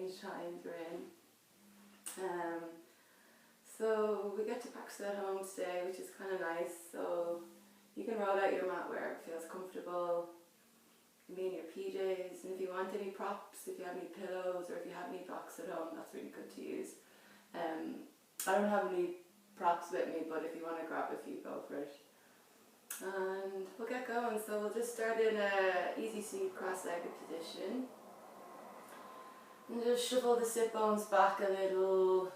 strange times we're in. So we get to practice at home today, which is kind of nice. So you can roll out your mat where it feels comfortable. You can be in your PJs, and if you want any props, if you have any pillows or if you have any blocks at home, that's really good to use. I don't have any props with me, but if you want to grab a few, go for it. And we'll get going. So we'll just start in a easy seated cross-legged position. And just shuffle the sit bones back a little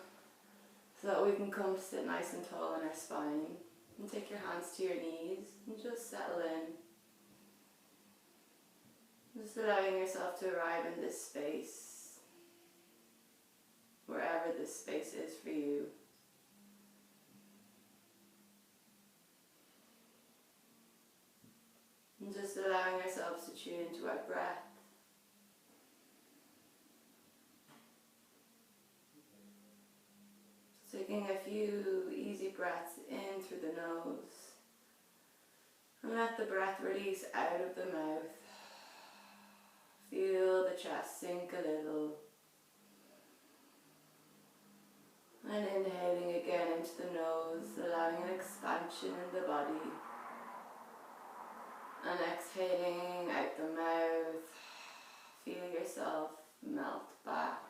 so that we can come to sit nice and tall on our spine. And take your hands to your knees and just settle in. Just allowing yourself to arrive in this space, wherever this space is for you. And just allowing ourselves to tune into our breath. So taking a few easy breaths in through the nose. And let the breath release out of the mouth. Feel the chest sink a little. And inhaling again into the nose, allowing an expansion in the body. And exhaling out the mouth. Feel yourself melt back.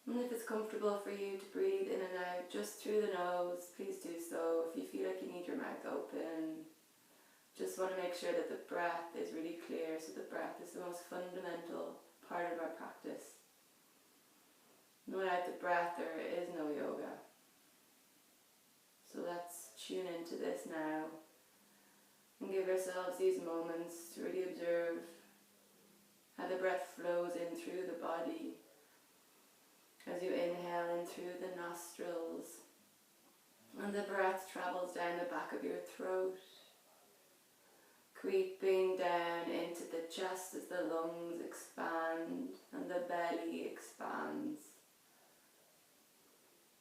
And if it's comfortable for you to breathe in and out just through the nose, please do so. If you feel like you need your mouth open, just want to make sure that the breath is really clear. So the breath is the most fundamental part of our practice. Without the breath, there is no yoga. So let's tune into this now and give ourselves these moments to really observe how the breath flows in through the body. As you inhale in through the nostrils and the breath travels down the back of your throat, creeping down into the chest as the lungs expand and the belly expands.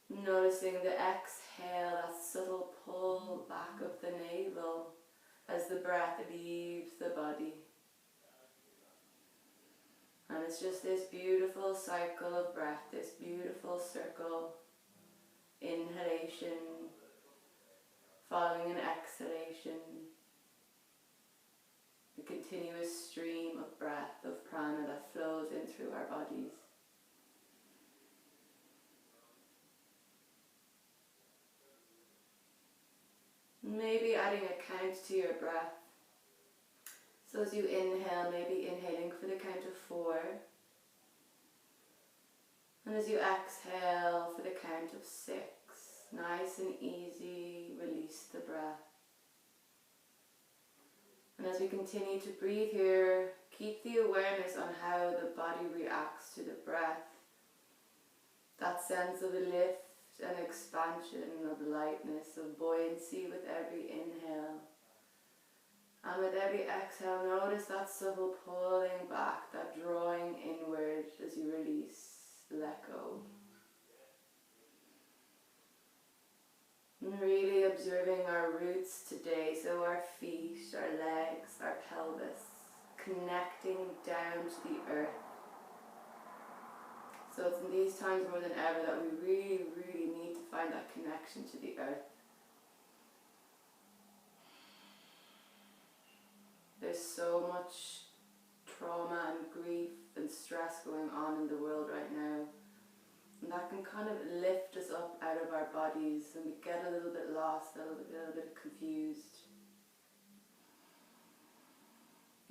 Noticing the exhale, that subtle pull back of the navel as the breath leaves the body. And it's just this beautiful cycle of breath, this beautiful circle, inhalation, following an exhalation, the continuous stream of breath, of prana that flows in through our bodies. Maybe adding a count to your breath. So as you inhale, maybe inhaling for the count of 4. And as you exhale for the count of 6, nice and easy, release the breath. And as we continue to breathe here, keep the awareness on how the body reacts to the breath. That sense of a lift and expansion, of lightness, of buoyancy with every inhale. And with every exhale, notice that subtle pulling back, that drawing inward as you release, let go. And really observing our roots today, so our feet, our legs, our pelvis, connecting down to the earth. So it's in these times more than ever that we really, really need to find that connection to the earth. There's so much trauma and grief and stress going on in the world right now. And that can kind of lift us up out of our bodies and we get a little bit lost, a little bit confused.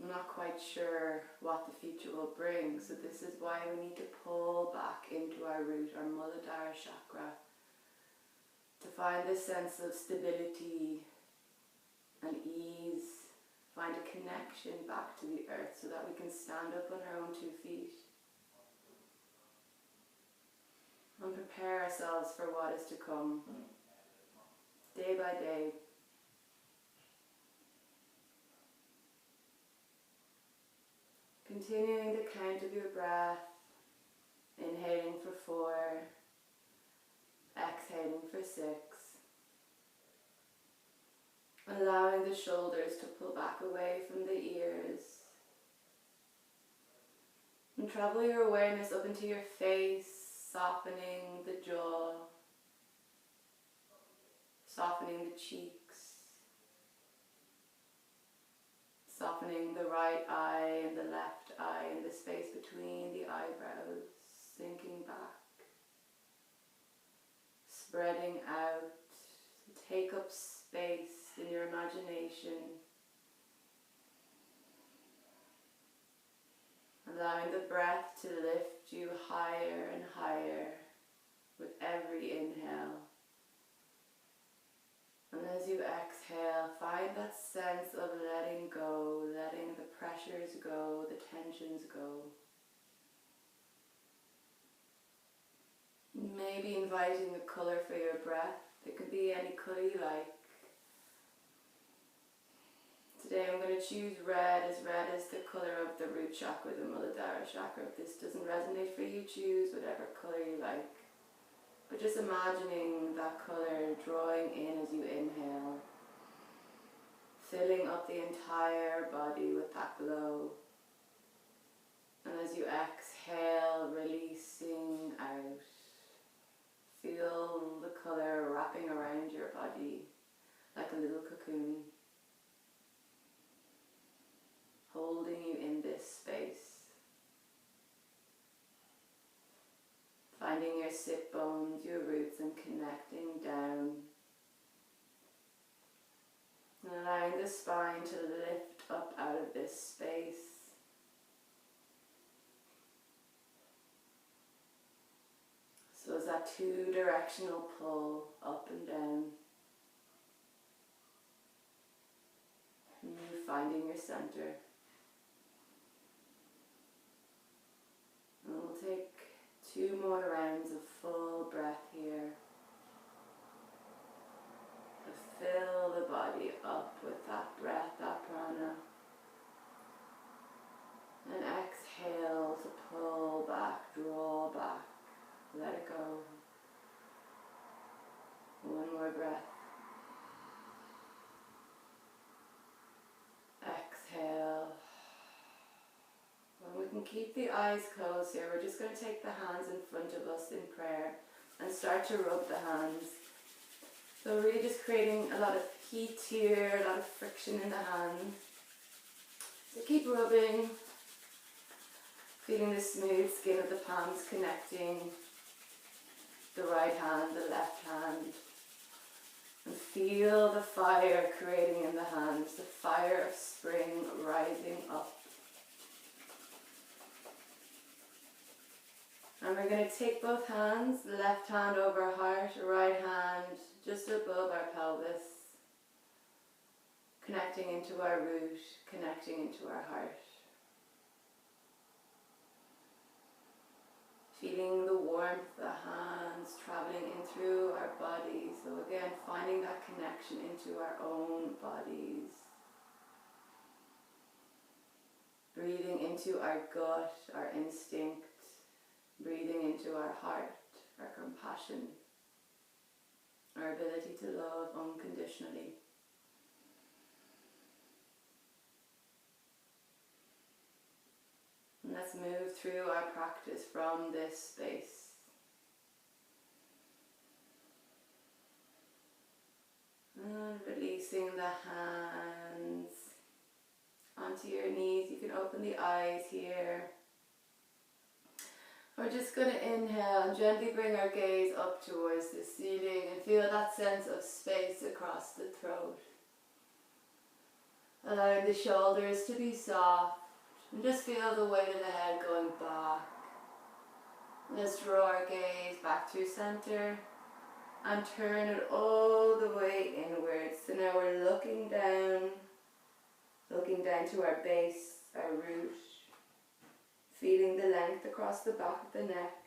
I'm not quite sure what the future will bring, so this is why we need to pull back into our root, our Muladhara chakra, to find this sense of stability and ease. Find a connection back to the earth so that we can stand up on our own 2 feet and prepare ourselves for what is to come, day by day. Continuing the count of your breath, inhaling for 4, exhaling for 6. Allowing the shoulders to pull back away from the ears. can travel your awareness up into your face, softening the jaw, softening the cheeks, softening the right eye and the left eye and the space between the eyebrows, sinking back, spreading out. Take up space in your imagination, allowing the breath to lift you higher and higher with every inhale. And as you exhale, find that sense of letting go, letting the pressures go, the tensions go. Maybe inviting a color for your breath. It could be any color you like. Today I'm going to choose red as the color of the root chakra, the Muladhara chakra. If this doesn't resonate for you, choose whatever color you like. But just imagining that color drawing in as you inhale, filling up the entire body with that glow. And as you exhale, releasing out. Feel the color wrapping around your body like a little cocoon, holding you in this space. Finding your sit bones, your roots, and connecting down. And allowing the spine to lift up out of this space. So it's that two-directional pull up and down. And you finding your center. And we'll take 2 more rounds of full breath here. To fill the body up with that breath, that prana. And exhale to pull back, draw back. Let it go. 1 more breath. Exhale. And we can keep the eyes closed here. We're just going to take the hands in front of us in prayer and start to rub the hands. So really just creating a lot of heat here, a lot of friction in the hands. So keep rubbing, feeling the smooth skin of the palms connecting. The right hand, the left hand, and feel the fire creating in the hands, the fire of spring rising up. And we're going to take both hands, left hand over heart, right hand just above our pelvis, connecting into our root, connecting into our heart. Feeling the warmth of the hands traveling in through our bodies. So again, finding that connection into our own bodies. Breathing into our gut, our instinct. Breathing into our heart, our compassion. Our ability to love unconditionally. And let's move through our practice from this space. And releasing the hands onto your knees. You can open the eyes here. We're just going to inhale and gently bring our gaze up towards the ceiling and feel that sense of space across the throat. Allowing the shoulders to be soft. And just feel the weight of the head going back. Let's draw our gaze back to center and turn it all the way inwards. So now we're looking down to our base, our root, feeling the length across the back of the neck.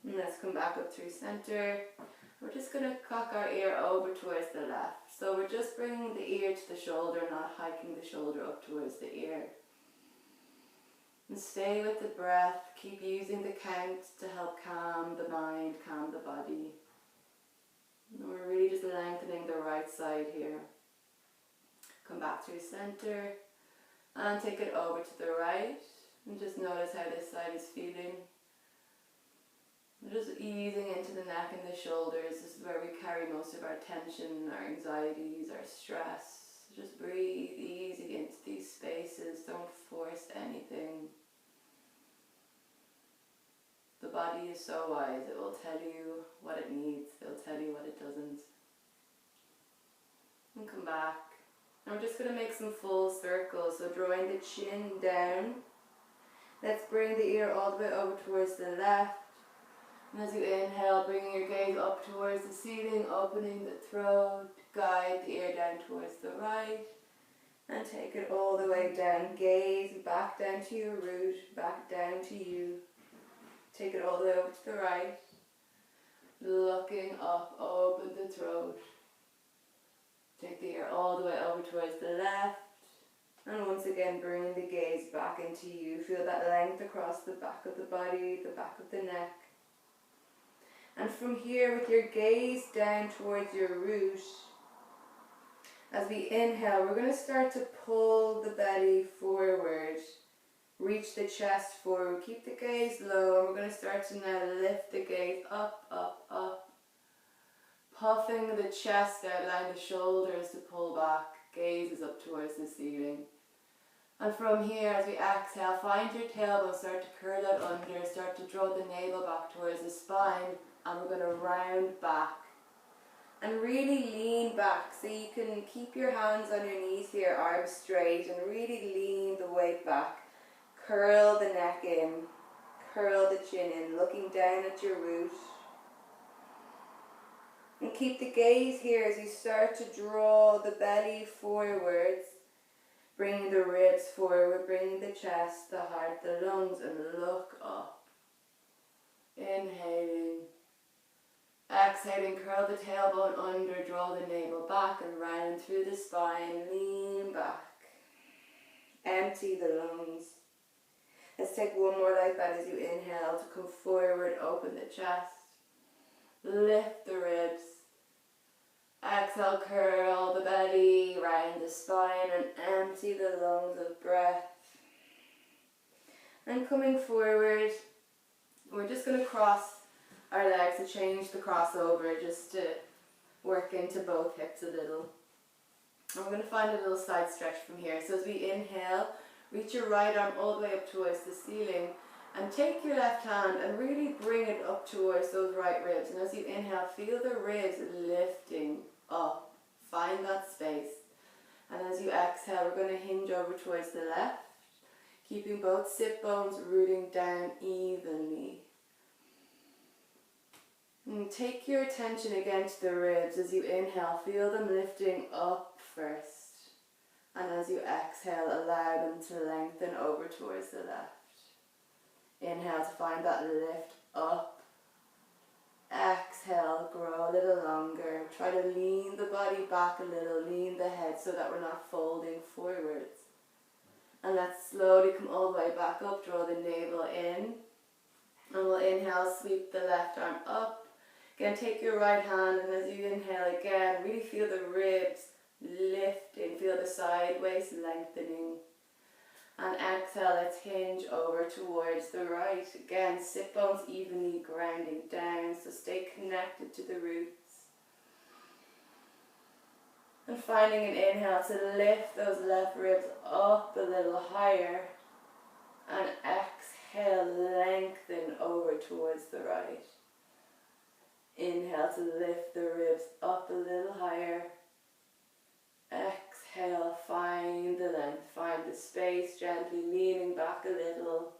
And let's come back up through center. We're just going to cock our ear over towards the left. So we're just bringing the ear to the shoulder, not hiking the shoulder up towards the ear. And stay with the breath. Keep using the count to help calm the mind, calm the body. And we're really just lengthening the right side here. Come back to center and take it over to the right. And just notice how this side is feeling. Just easing into the neck and the shoulders. This is where we carry most of our tension, our anxieties, our stress. Just breathe easy into these spaces. Don't force anything. The body is so wise. It will tell you what it needs. It'll tell you what it doesn't. And come back. And we're just going to make some full circles. So drawing the chin down. Let's bring the ear all the way over towards the left. And as you inhale, bringing your gaze up towards the ceiling, opening the throat, guide the ear down towards the right, and take it all the way down. Gaze back down to your root, back down to you. Take it all the way over to the right. Looking up, open the throat. Take the ear all the way over towards the left. And once again, bringing the gaze back into you. Feel that length across the back of the body, the back of the neck. And from here, with your gaze down towards your root, as we inhale, we're going to start to pull the belly forward. Reach the chest forward. Keep the gaze low, and we're going to start to now lift the gaze up, up, up. Puffing the chest out, allowing the shoulders to pull back. Gaze is up towards the ceiling. And from here, as we exhale, find your tailbone, start to curl out under, start to draw the navel back towards the spine. And we're going to round back and really lean back, so you can keep your hands on your knees here, arms straight, and really lean the weight back. Curl the neck in, curl the chin in, looking down at your root. And keep the gaze here as you start to draw the belly forwards, bringing the ribs forward, bringing the chest, the heart, the lungs, and look up. Inhaling. Exhaling, curl the tailbone under, draw the navel back and round through the spine, lean back. Empty the lungs. Let's take one more like that as you inhale to come forward, open the chest, lift the ribs. Exhale, curl the belly, round the spine and empty the lungs of breath. And coming forward, we're just going to cross our legs to change the crossover, just to work into both hips a little. And we're going to find a little side stretch from here. So as we inhale, reach your right arm all the way up towards the ceiling and take your left hand and really bring it up towards those right ribs. And as you inhale, feel the ribs lifting up. Find that space. And as you exhale, we're going to hinge over towards the left, keeping both sit bones rooting down evenly. And take your attention again to the ribs. As you inhale, feel them lifting up first. And as you exhale, allow them to lengthen over towards the left. Inhale to find that lift up. Exhale, grow a little longer. Try to lean the body back a little, lean the head so that we're not folding forwards. And let's slowly come all the way back up, draw the navel in. And we'll inhale, sweep the left arm up. Again, take your right hand, and as you inhale again, really feel the ribs lifting, feel the side waist lengthening. And exhale, let's hinge over towards the right. Again, sit bones evenly grounding down, so stay connected to the roots. And finding an inhale to lift those left ribs up a little higher. And exhale, lengthen over towards the right. Inhale to lift the ribs up a little higher. Exhale, find the length, find the space, gently leaning back a little.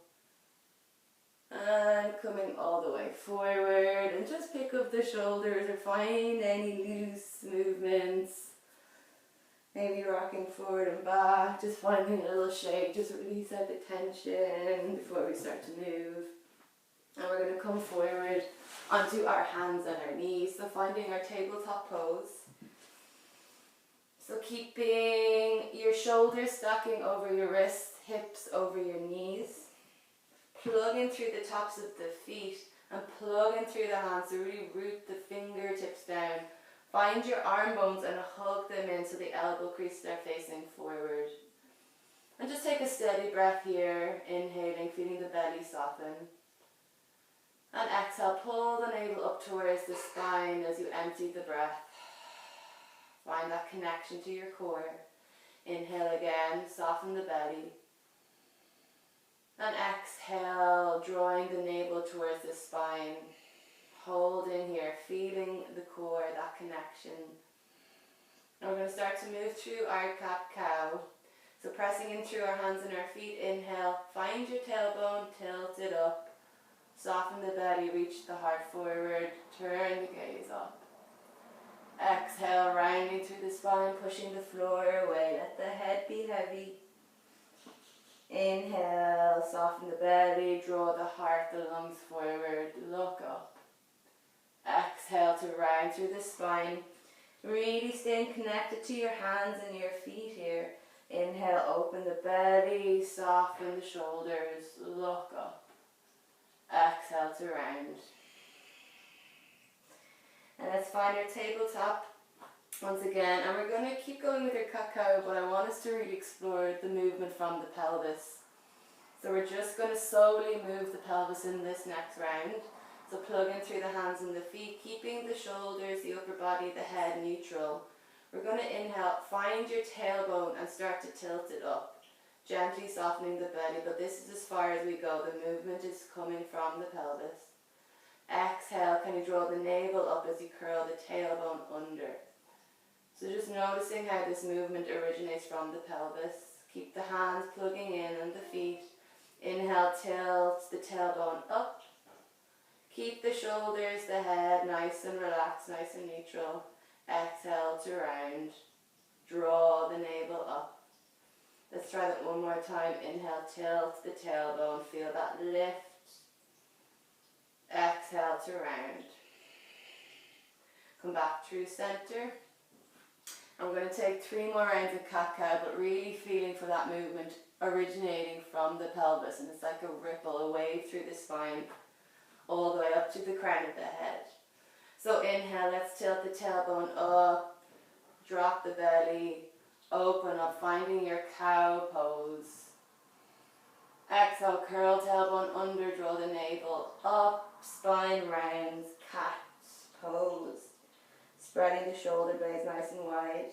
And coming all the way forward, and just pick up the shoulders or find any loose movements. Maybe rocking forward and back, just finding a little shake, just release out the tension before we start to move. And we're going to come forward onto our hands and our knees, so finding our tabletop pose. So keeping your shoulders stacking over your wrists, hips over your knees. Plugging through the tops of the feet and plugging through the hands, so really root the fingertips down. Find your arm bones and hug them in so the elbow creases are facing forward. And just take a steady breath here, inhaling, feeling the belly soften. And exhale, pull the navel up towards the spine as you empty the breath. Find that connection to your core. Inhale again, soften the belly. And exhale, drawing the navel towards the spine. Hold in here, feeling the core, that connection. And we're going to start to move through our cat-cow. So pressing in through our hands and our feet, inhale, find your tailbone, tilt it up. Soften the belly, reach the heart forward, turn the gaze up. Exhale, rounding through the spine, pushing the floor away, let the head be heavy. Inhale, soften the belly, draw the heart, the lungs forward, look up. Exhale to round through the spine, really staying connected to your hands and your feet here. Inhale, open the belly, soften the shoulders, look up. Exhale to round. And let's find our tabletop once again. And we're going to keep going with our cat-cow, but I want us to really explore the movement from the pelvis. So we're just going to slowly move the pelvis in this next round. So plug in through the hands and the feet, keeping the shoulders, the upper body, the head neutral. We're going to inhale, find your tailbone and start to tilt it up. Gently softening the belly, but this is as far as we go. The movement is coming from the pelvis. Exhale, can you draw the navel up as you curl the tailbone under? So just noticing how this movement originates from the pelvis. Keep the hands plugging in and the feet. Inhale, tilt the tailbone up. Keep the shoulders, the head nice and relaxed, nice and neutral. Exhale to round. Draw the navel up. Let's try that one more time. Inhale, tilt the tailbone. Feel that lift. Exhale to round. Come back through center. And we're going to take 3 more rounds of cat-cow, but really feeling for that movement originating from the pelvis. And it's like a ripple, a wave through the spine, all the way up to the crown of the head. So inhale, let's tilt the tailbone up. Drop the belly. Open up, finding your cow pose. Exhale, curl tailbone under, draw the navel up, spine rounds, cat pose. Spreading the shoulder blades nice and wide.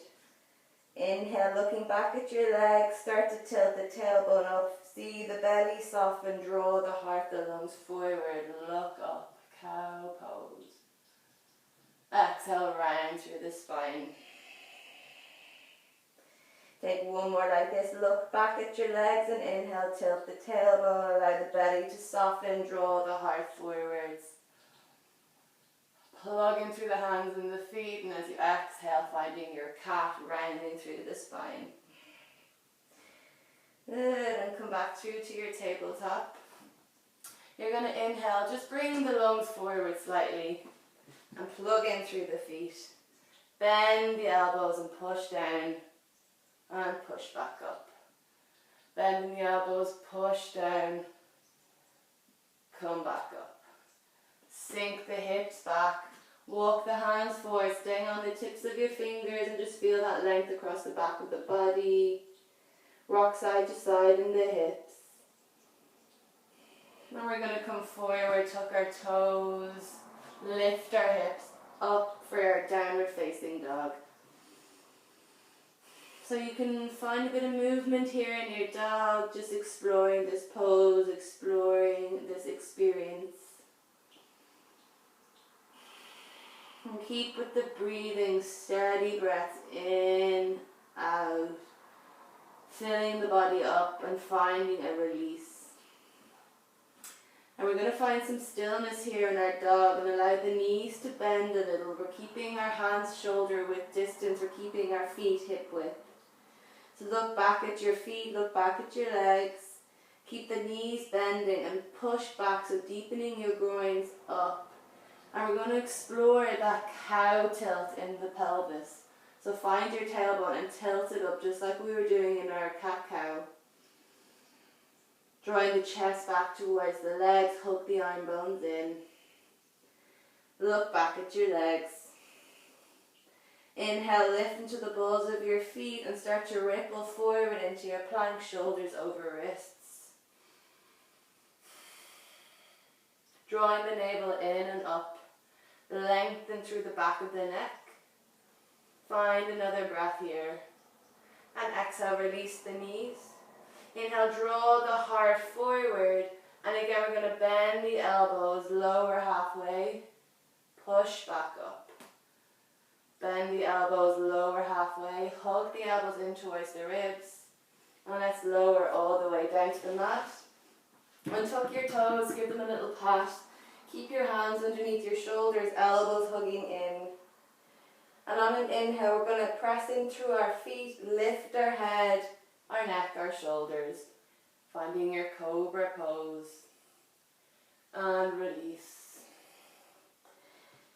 Inhale, looking back at your legs, start to tilt the tailbone up. See the belly soften, draw the heart, the lungs forward, look up, cow pose. Exhale, round through the spine. Take one more like this, look back at your legs and inhale, tilt the tailbone, allow the belly to soften, draw the heart forwards. Plug in through the hands and the feet, and as you exhale, finding your cat rounding through the spine. Good, and come back through to your tabletop. You're going to inhale, just bring the lungs forward slightly and plug in through the feet. Bend the elbows and push down. And push back up. Bending the elbows, push down, come back up. Sink the hips back, walk the hands forward, staying on the tips of your fingers and just feel that length across the back of the body. Rock side to side in the hips. Then we're going to come forward, tuck our toes, lift our hips up for our downward facing dog. So you can find a bit of movement here in your dog, just exploring this pose, exploring this experience. And keep with the breathing, steady breaths in, out, filling the body up and finding a release. And we're going to find some stillness here in our dog and allow the knees to bend a little. We're keeping our hands shoulder width distance, we're keeping our feet hip width. So look back at your feet, look back at your legs. Keep the knees bending and push back, so deepening your groins up. And we're going to explore that cow tilt in the pelvis. So find your tailbone and tilt it up just like we were doing in our cat-cow. Drawing the chest back towards the legs, hook the arm bones in. Look back at your legs. Inhale, lift into the balls of your feet and start to ripple forward into your plank, shoulders over wrists. Drawing the navel in and up, lengthen through the back of the neck. Find another breath here. And exhale, release the knees. Inhale, draw the heart forward. And again, we're going to bend the elbows, lower halfway. Push back up. Bend the elbows, lower halfway. Hug the elbows in towards the ribs. And let's lower all the way down to the mat. Untuck your toes, give them a little pat. Keep your hands underneath your shoulders, elbows hugging in. And on an inhale, we're going to press in through our feet, lift our head, our neck, our shoulders. Finding your cobra pose. And release.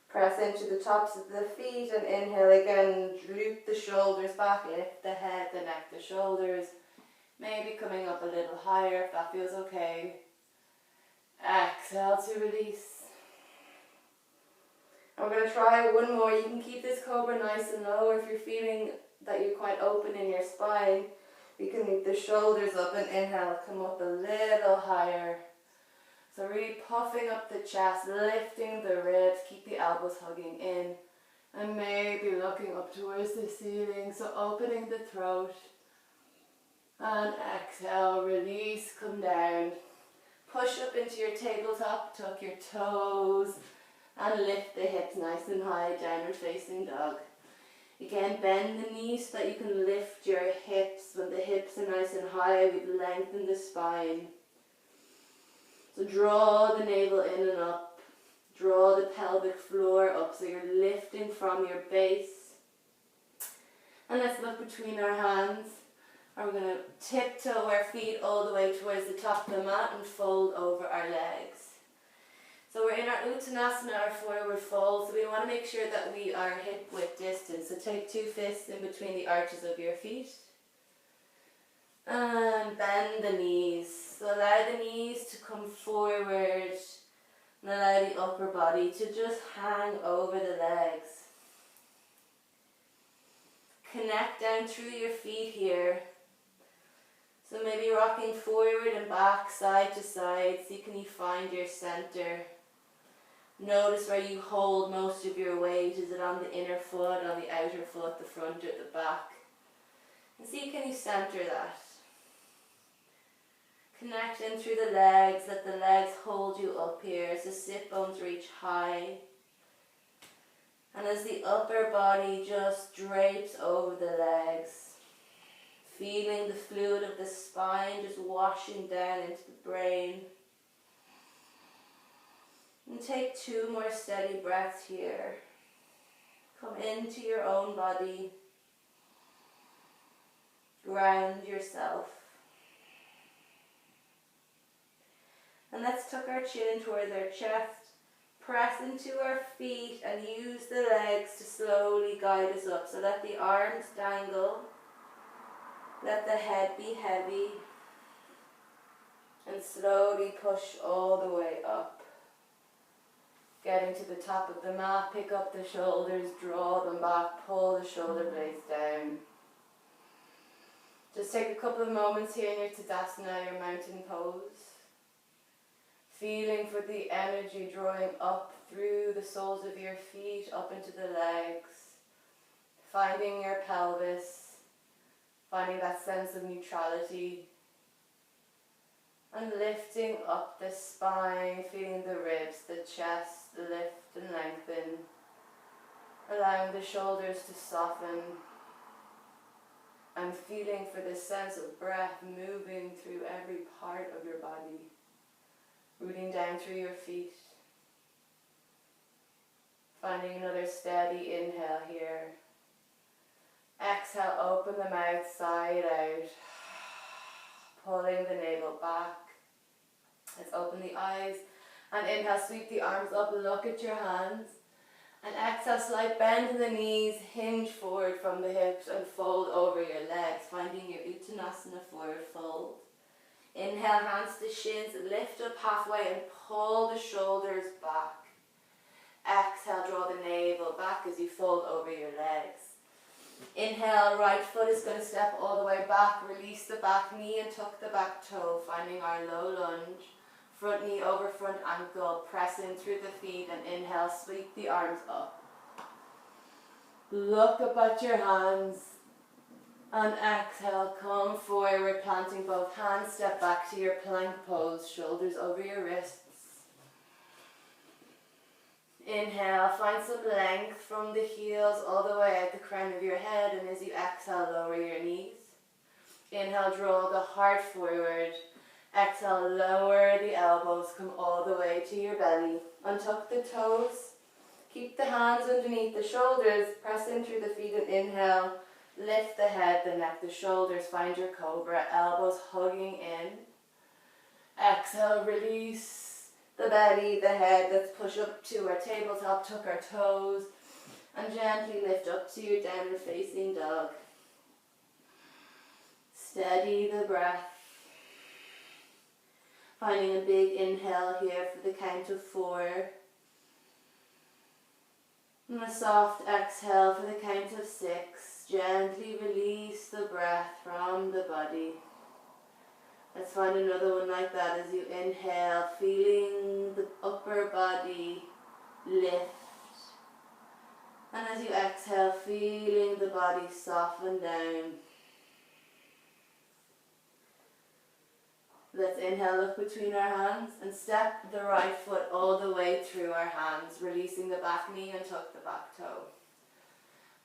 Press into the tops of the feet and inhale again, loop the shoulders back, lift the head, the neck, the shoulders. Maybe coming up a little higher if that feels okay. Exhale to release. And we're going to try one more. You can keep this cobra nice and low, or if you're feeling that you're quite open in your spine, you can lift the shoulders up and inhale, come up a little higher. So really puffing up the chest, lifting the ribs, keep the elbows hugging in, and maybe looking up towards the ceiling, so opening the throat. And exhale, release, come down. Push up into your tabletop, tuck your toes, and lift the hips nice and high, downward facing dog. Again, bend the knees so that you can lift your hips. When the hips are nice and high, we lengthen the spine. So draw the navel in and up. Draw the pelvic floor up so you're lifting from your base. And let's look between our hands. And we're going to tiptoe our feet all the way towards the top of the mat and fold over our legs. So we're in our Uttanasana, our forward fold, so we want to make sure that we are hip width distance. So take 2 fists in between the arches of your feet. And bend the knees. So allow the knees to come forward and allow the upper body to just hang over the legs. Connect down through your feet here. So maybe rocking forward and back, side to side. See, can you find your center? Notice where you hold most of your weight. Is it on the inner foot, on the outer foot, the front or the back? And see, can you center that? Connect in through the legs. Let the legs hold you up here so sit bones reach high. And as the upper body just drapes over the legs, feeling the fluid of the spine just washing down into the brain. And take 2 more steady breaths here. Come into your own body. Ground yourself. And let's tuck our chin towards our chest. Press into our feet and use the legs to slowly guide us up. So let the arms dangle. Let the head be heavy. And slowly push all the way up. Getting to the top of the mat, pick up the shoulders, draw them back, pull the shoulder blades down. Just take a couple of moments here in your Tadasana, your mountain pose. Feeling for the energy drawing up through the soles of your feet, up into the legs. Finding your pelvis, finding that sense of neutrality. And lifting up the spine, feeling the ribs, the chest, lift and lengthen. Allowing the shoulders to soften. And feeling for this sense of breath moving through every part of your body. Rooting down through your feet. Finding another steady inhale here. Exhale, open the mouth side out. Pulling the navel back. Let's open the eyes. And inhale, sweep the arms up, look at your hands. And exhale, slight bend in the knees, hinge forward from the hips and fold over your legs, finding your Uttanasana forward fold. Inhale, hands to shins, lift up halfway and pull the shoulders back. Exhale, draw the navel back as you fold over your legs. Inhale, right foot is going to step all the way back. Release the back knee and tuck the back toe, finding our low lunge. Front knee over front ankle, press in through the feet and inhale, sweep the arms up. Look up at your hands and exhale, come forward, planting both hands, step back to your plank pose, shoulders over your wrists. Inhale, find some length from the heels all the way out the crown of your head, and as you exhale, lower your knees. Inhale, draw the heart forward. Exhale, lower the elbows, come all the way to your belly. Untuck the toes. Keep the hands underneath the shoulders. Press in through the feet and inhale. Lift the head, the neck, the shoulders. Find your cobra. Elbows hugging in. Exhale, release the belly, the head. Let's push up to our tabletop. Tuck our toes. And gently lift up to your downward facing dog. Steady the breath. Finding a big inhale here for the count of 4. And a soft exhale for the count of 6. Gently release the breath from the body. Let's find another one like that as you inhale, feeling the upper body lift. And as you exhale, feeling the body soften down. Let's inhale, look between our hands and step the right foot all the way through our hands, releasing the back knee and tuck the back toe.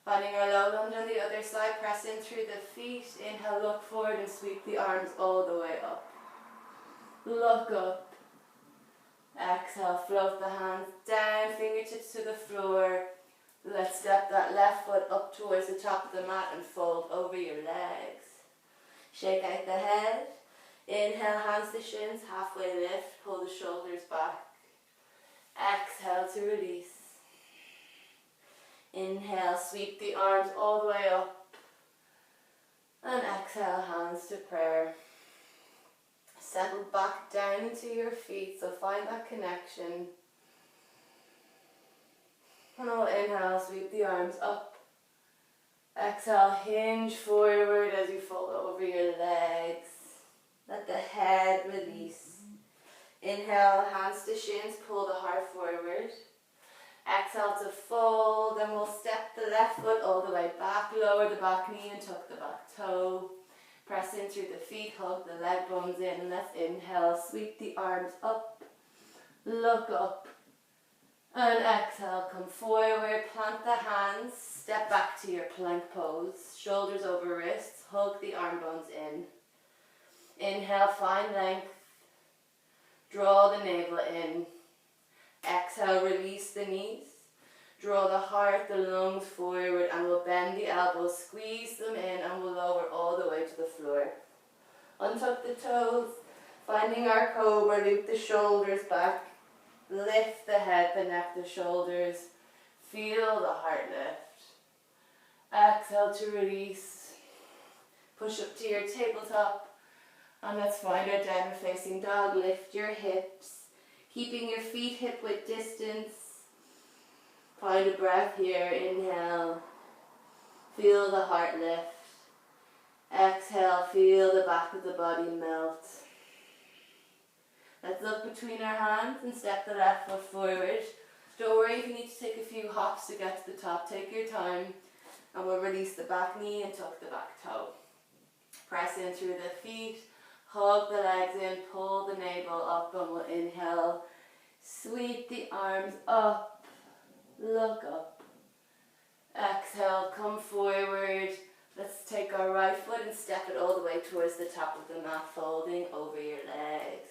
Finding our low lunge on the other side, press in through the feet. Inhale, look forward and sweep the arms all the way up. Look up. Exhale, float the hands down, fingertips to the floor. Let's step that left foot up towards the top of the mat and fold over your legs. Shake out the head. Inhale, hands to shins, halfway lift, pull the shoulders back. Exhale to release. Inhale, sweep the arms all the way up. And exhale, hands to prayer. Settle back down into your feet, so find that connection. And I'll inhale, sweep the arms up. Exhale, hinge forward as you fold over your legs. Let the head release. Inhale, hands to shins, pull the heart forward. Exhale to fold, and we'll step the left foot all the way back, lower the back knee and tuck the back toe. Press in through the feet, hug the leg bones in, and let's inhale, sweep the arms up, look up, and exhale, come forward, plant the hands, step back to your plank pose, shoulders over wrists, hug the arm bones in. Inhale, find length, draw the navel in. Exhale, release the knees, draw the heart, the lungs forward, and we'll bend the elbows, squeeze them in, and we'll lower all the way to the floor. Untuck the toes, finding our cobra, loop the shoulders back, lift the head, the neck, the shoulders, feel the heart lift. Exhale to release, push up to your tabletop. And let's find our downward facing dog. Lift your hips, keeping your feet hip width distance. Find a breath here. Inhale, feel the heart lift. Exhale, feel the back of the body melt. Let's look between our hands and step the left foot forward. Don't worry if you need to take a few hops to get to the top. Take your time, and we'll release the back knee and tuck the back toe. Press in through the feet. Hug the legs in, pull the navel up, and we'll inhale. Sweep the arms up, look up. Exhale, come forward. Let's take our right foot and step it all the way towards the top of the mat, folding over your legs.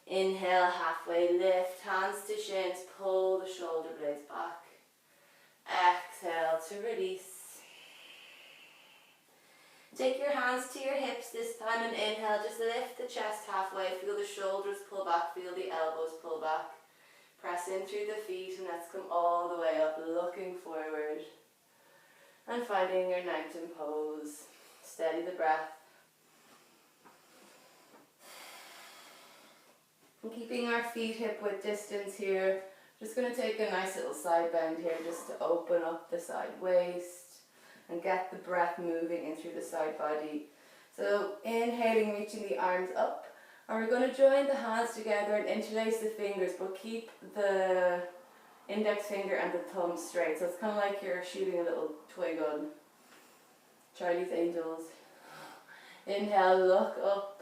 Inhale, halfway lift, hands to shins, pull the shoulder blades back. Exhale to release. Take your hands to your hips this time and inhale, just lift the chest halfway, feel the shoulders pull back, feel the elbows pull back. Press in through the feet and let's come all the way up, looking forward. And finding your mountain pose. Steady the breath. And keeping our feet hip width distance here, Just going to take a nice little side bend here just to open up the side waist and get the breath moving in through the side body. So inhaling, reaching the arms up, and we're going to join the hands together and interlace the fingers, but keep the index finger and the thumb straight. So it's kind of like you're shooting a little toy gun. Charlie's Angels. Inhale, look up,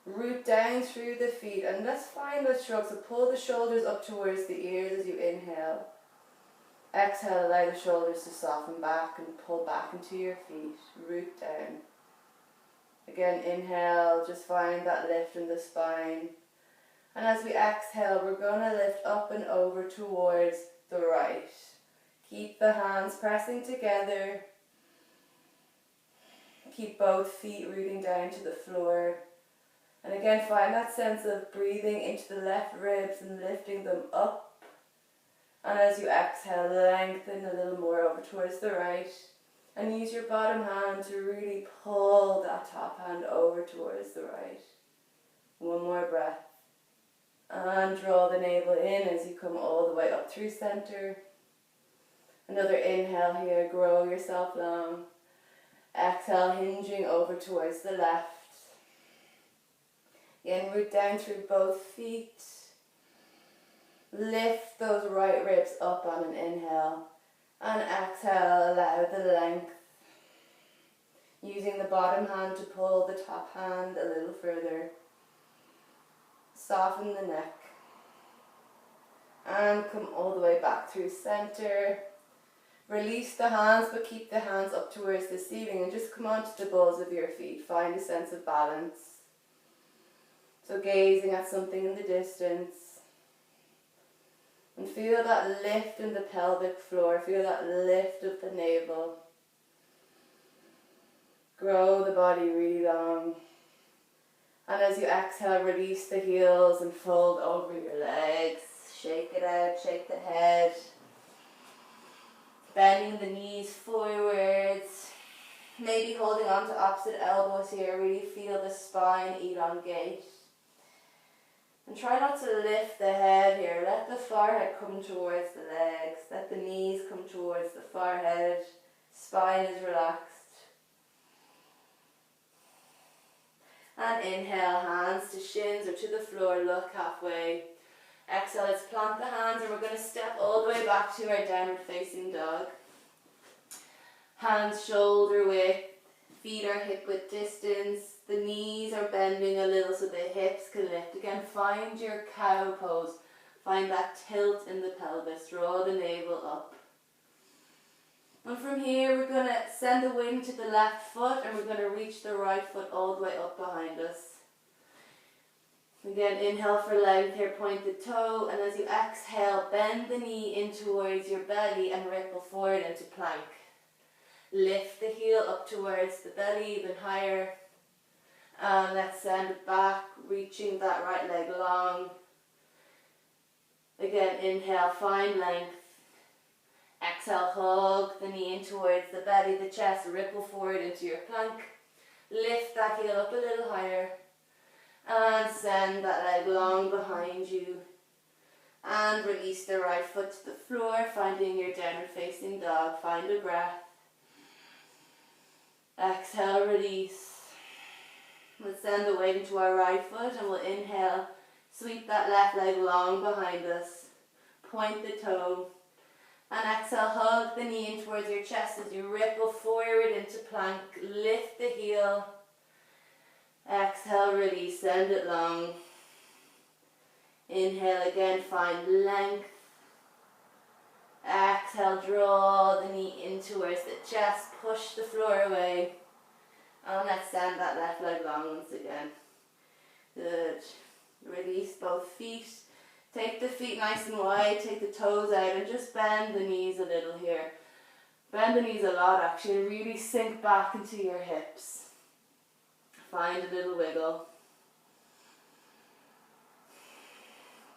root down through the feet, and let's find the shrug. So pull the shoulders up towards the ears as you inhale. Exhale, allow the shoulders to soften back and pull back into your feet. Root down. Again, inhale, just find that lift in the spine. And as we exhale, we're going to lift up and over towards the right. Keep the hands pressing together. Keep both feet rooting down to the floor. And again, find that sense of breathing into the left ribs and lifting them up. And as you exhale, lengthen a little more over towards the right. And use your bottom hand to really pull that top hand over towards the right. One more breath. And draw the navel in as you come all the way up through center. Another inhale here, grow yourself long. Exhale, hinging over towards the left. Again, root down through both feet. Lift those right ribs up on an inhale. And exhale, allow the length. Using the bottom hand to pull the top hand a little further. Soften the neck. And come all the way back through center. Release the hands, but keep the hands up towards the ceiling and just come onto the balls of your feet. Find a sense of balance. So gazing at something in the distance. And feel that lift in the pelvic floor. Feel that lift of the navel. Grow the body really long. And as you exhale, release the heels and fold over your legs. Shake it out, shake the head. Bending the knees forwards. Maybe holding on to opposite elbows here. Really feel the spine elongate. And try not to lift the head here. Let the forehead come towards the legs. Let the knees come towards the forehead. Spine is relaxed. And inhale, hands to shins or to the floor. Look halfway. Exhale, let's plant the hands and we're going to step all the way back to our downward facing dog. Hands shoulder width, feet are hip width distance, the knees are bending a little so the hips can lift. Again, find your cow pose. Find that tilt in the pelvis, draw the navel up. And from here we're going to send the wind to the left foot and we're going to reach the right foot all the way up behind us. Again, inhale for length here, point the toe, and as you exhale, bend the knee in towards your belly and ripple forward into plank. Lift the heel up towards the belly even higher. And let's send it back, reaching that right leg long. Again, inhale, find length. Exhale, hug the knee in towards the belly, the chest, ripple forward into your plank. Lift that heel up a little higher. And send that leg long behind you. And release the right foot to the floor, finding your downward facing dog. Find a breath. Exhale, release. We'll send the weight into our right foot and we'll inhale. Sweep that left leg long behind us. Point the toe. And exhale, hug the knee in towards your chest as you ripple forward into plank. Lift the heel. Exhale, release, send it long. Inhale again, find length. Exhale, draw the knee in towards the chest, push the floor away. And let's send that left leg long once again. Good. Release both feet. Take the feet nice and wide, take the toes out and just bend the knees a little here. Bend the knees a lot actually, really sink back into your hips. Find a little wiggle.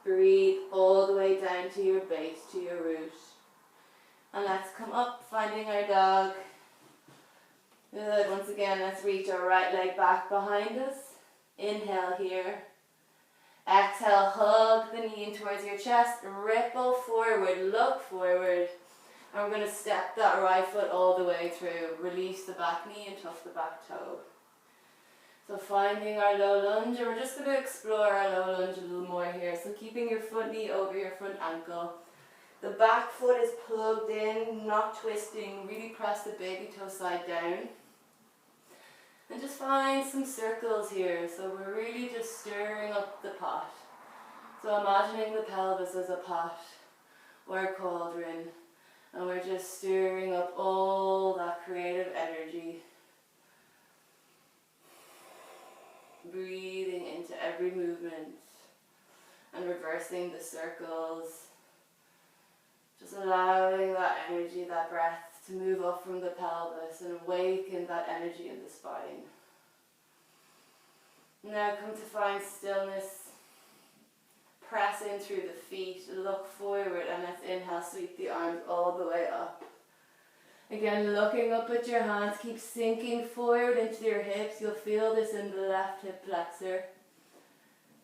Breathe all the way down to your base, to your root. And let's come up, finding our dog. Good, once again, let's reach our right leg back behind us. Inhale here. Exhale, hug the knee in towards your chest, ripple forward, look forward. And we're going to step that right foot all the way through. Release the back knee and tuck the back toe. So finding our low lunge, and we're just going to explore our low lunge a little more here. So keeping your front knee over your front ankle. The back foot is plugged in, not twisting. Really press the baby toe side down. And just find some circles here. So we're really just stirring up the pot. So imagining the pelvis as a pot or a cauldron. And we're just stirring up all that creative energy. Breathing into every movement and reversing the circles. Just allowing that energy, that breath to move up from the pelvis and awaken that energy in the spine. Now come to find stillness. Press in through the feet, look forward, and let's inhale, sweep the arms all the way up. Again, looking up at your hands, keep sinking forward into your hips. You'll feel this in the left hip flexor.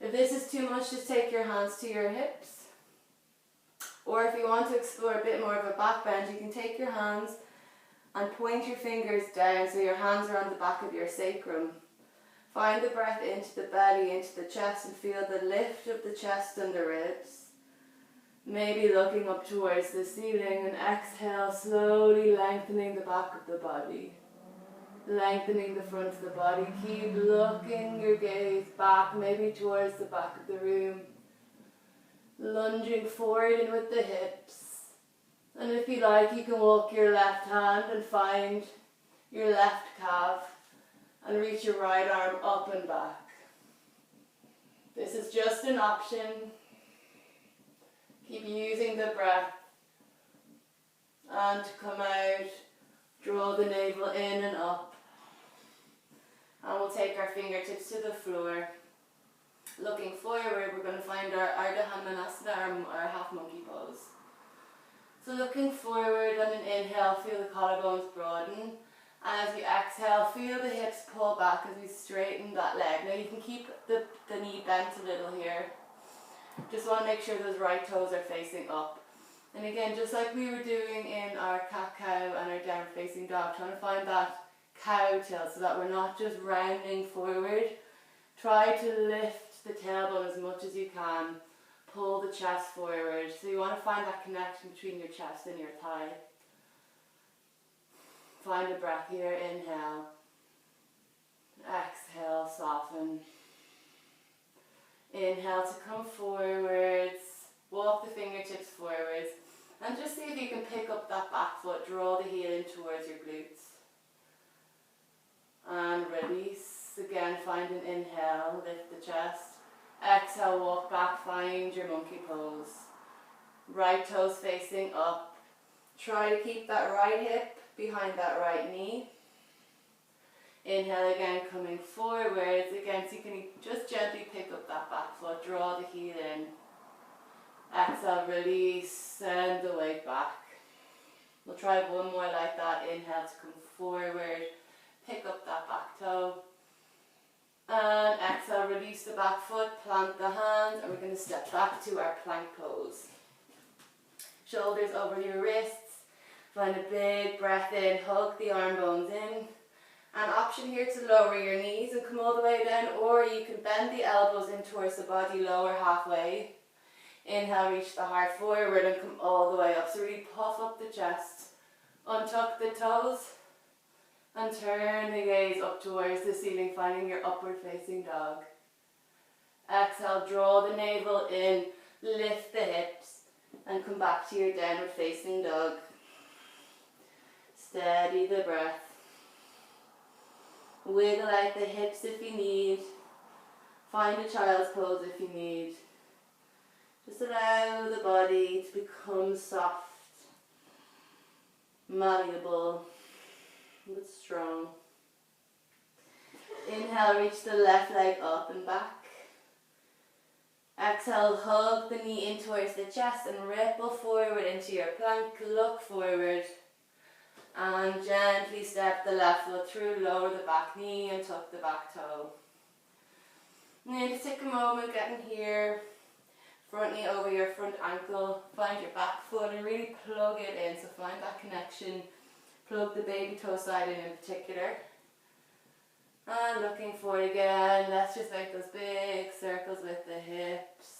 If this is too much, just take your hands to your hips. Or if you want to explore a bit more of a back bend, you can take your hands and point your fingers down so your hands are on the back of your sacrum. Find the breath into the belly, into the chest, and feel the lift of the chest and the ribs. Maybe looking up towards the ceiling, and exhale, slowly lengthening the back of the body. Lengthening the front of the body. Keep looking your gaze back, maybe towards the back of the room. Lunging forward in with the hips. And if you like, you can walk your left hand and find your left calf and reach your right arm up and back. This is just an option. Keep using the breath. And to come out, draw the navel in and up. And we'll take our fingertips to the floor. Looking forward, we're going to find our Ardha Hanumanasana, our half monkey pose. So looking forward on an inhale, feel the collarbones broaden. And as we exhale, feel the hips pull back as we straighten that leg. Now you can keep the knee bent a little here. Just want to make sure those right toes are facing up. And again, just like we were doing in our cat-cow and our down facing dog, trying to find that cow tilt so that we're not just rounding forward. Try to lift the tailbone as much as you can. Pull the chest forward. So you want to find that connection between your chest and your thigh. Find a breath here. Inhale. Exhale, soften. Inhale to come forwards. Walk the fingertips forwards. And just see if you can pick up that back foot. Draw the heel in towards your glutes. And release. Again, find an inhale. Lift the chest. Exhale, walk back. Find your monkey pose. Right toes facing up. Try to keep that right hip behind that right knee. Inhale again, coming forwards. Again, so you can just gently pick up that back foot. Draw the heel in. Exhale, release, send the weight back. We'll try one more like that. Inhale to come forward. Pick up that back toe. And exhale, release the back foot, plant the hands, and we're going to step back to our plank pose. Shoulders over your wrists. Find a big breath in, hug the arm bones in. An option here to lower your knees and come all the way down, or you can bend the elbows in towards the body, lower halfway. Inhale, reach the heart forward and come all the way up. So really puff up the chest, untuck the toes, and turn the gaze up towards the ceiling, finding your upward facing dog. Exhale, draw the navel in, lift the hips, and come back to your downward facing dog. Steady the breath. Wiggle out the hips if you need. Find a child's pose if you need. Just allow the body to become soft, malleable, but strong. Inhale, reach the left leg up and back. Exhale, hug the knee in towards the chest and ripple forward into your plank. Look forward. And gently step the left foot through, lower the back knee and tuck the back toe. And then just take a moment moment getting here. Front knee over your front ankle. Find your back foot and really plug it in. So find that connection. Plug the baby toe side in particular. And looking forward again. Let's just make those big circles with the hips.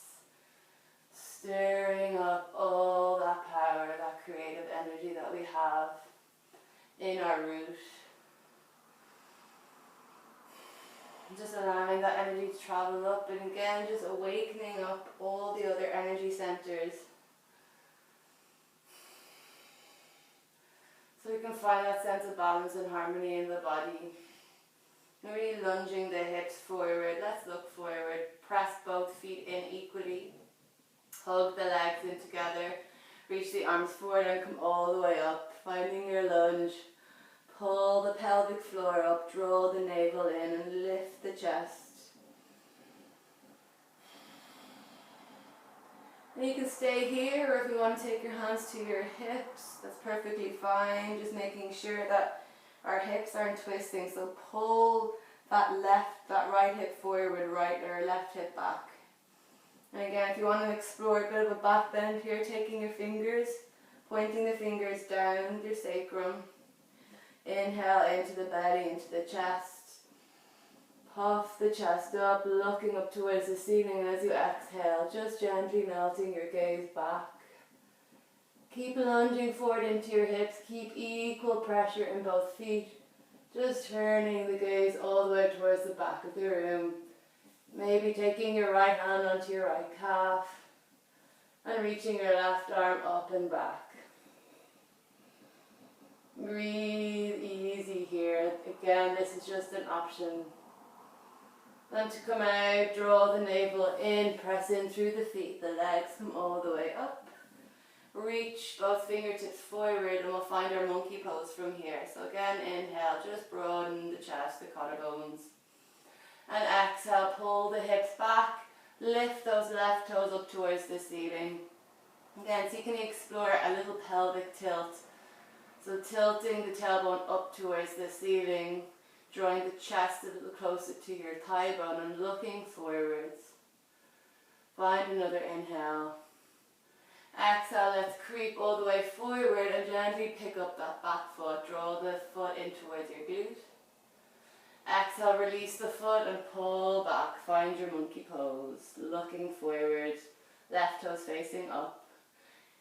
Stirring up all that power, that creative energy that we have in our root. Just allowing that energy to travel up, and again just awakening up all the other energy centers. So we can find that sense of balance and harmony in the body. And really lunging the hips forward. Let's look forward. Press both feet in equally. Hug the legs in together. Reach the arms forward and come all the way up. Finding your lunge. Pull the pelvic floor up. Draw the navel in and lift the chest. And you can stay here, or if you want to take your hands to your hips, that's perfectly fine. Just making sure that our hips aren't twisting. So pull that right hip forward, right or left hip back. And again, if you want to explore a bit of a back bend here, taking your fingers, pointing the fingers down your sacrum. Inhale into the belly, into the chest. Puff the chest up, looking up towards the ceiling as you exhale, just gently melting your gaze back. Keep lunging forward into your hips, keep equal pressure in both feet. Just turning the gaze all the way towards the back of the room. Maybe taking your right hand onto your right calf and reaching your left arm up and back. Breathe easy here. Again, this is just an option. Then to come out, draw the navel in, press in through the feet, the legs come all the way up. Reach both fingertips forward and we'll find our monkey pose from here. So again, inhale, just broaden the chest, the collarbones. And exhale, pull the hips back, lift those left toes up towards the ceiling. Again, so you can explore a little pelvic tilt. So tilting the tailbone up towards the ceiling, drawing the chest a little closer to your thigh bone and looking forwards. Find another inhale. Exhale, let's creep all the way forward and gently pick up that back foot. Draw the foot in towards your glute. Exhale, release the foot and pull back. Find your monkey pose. Looking forward, left toes facing up.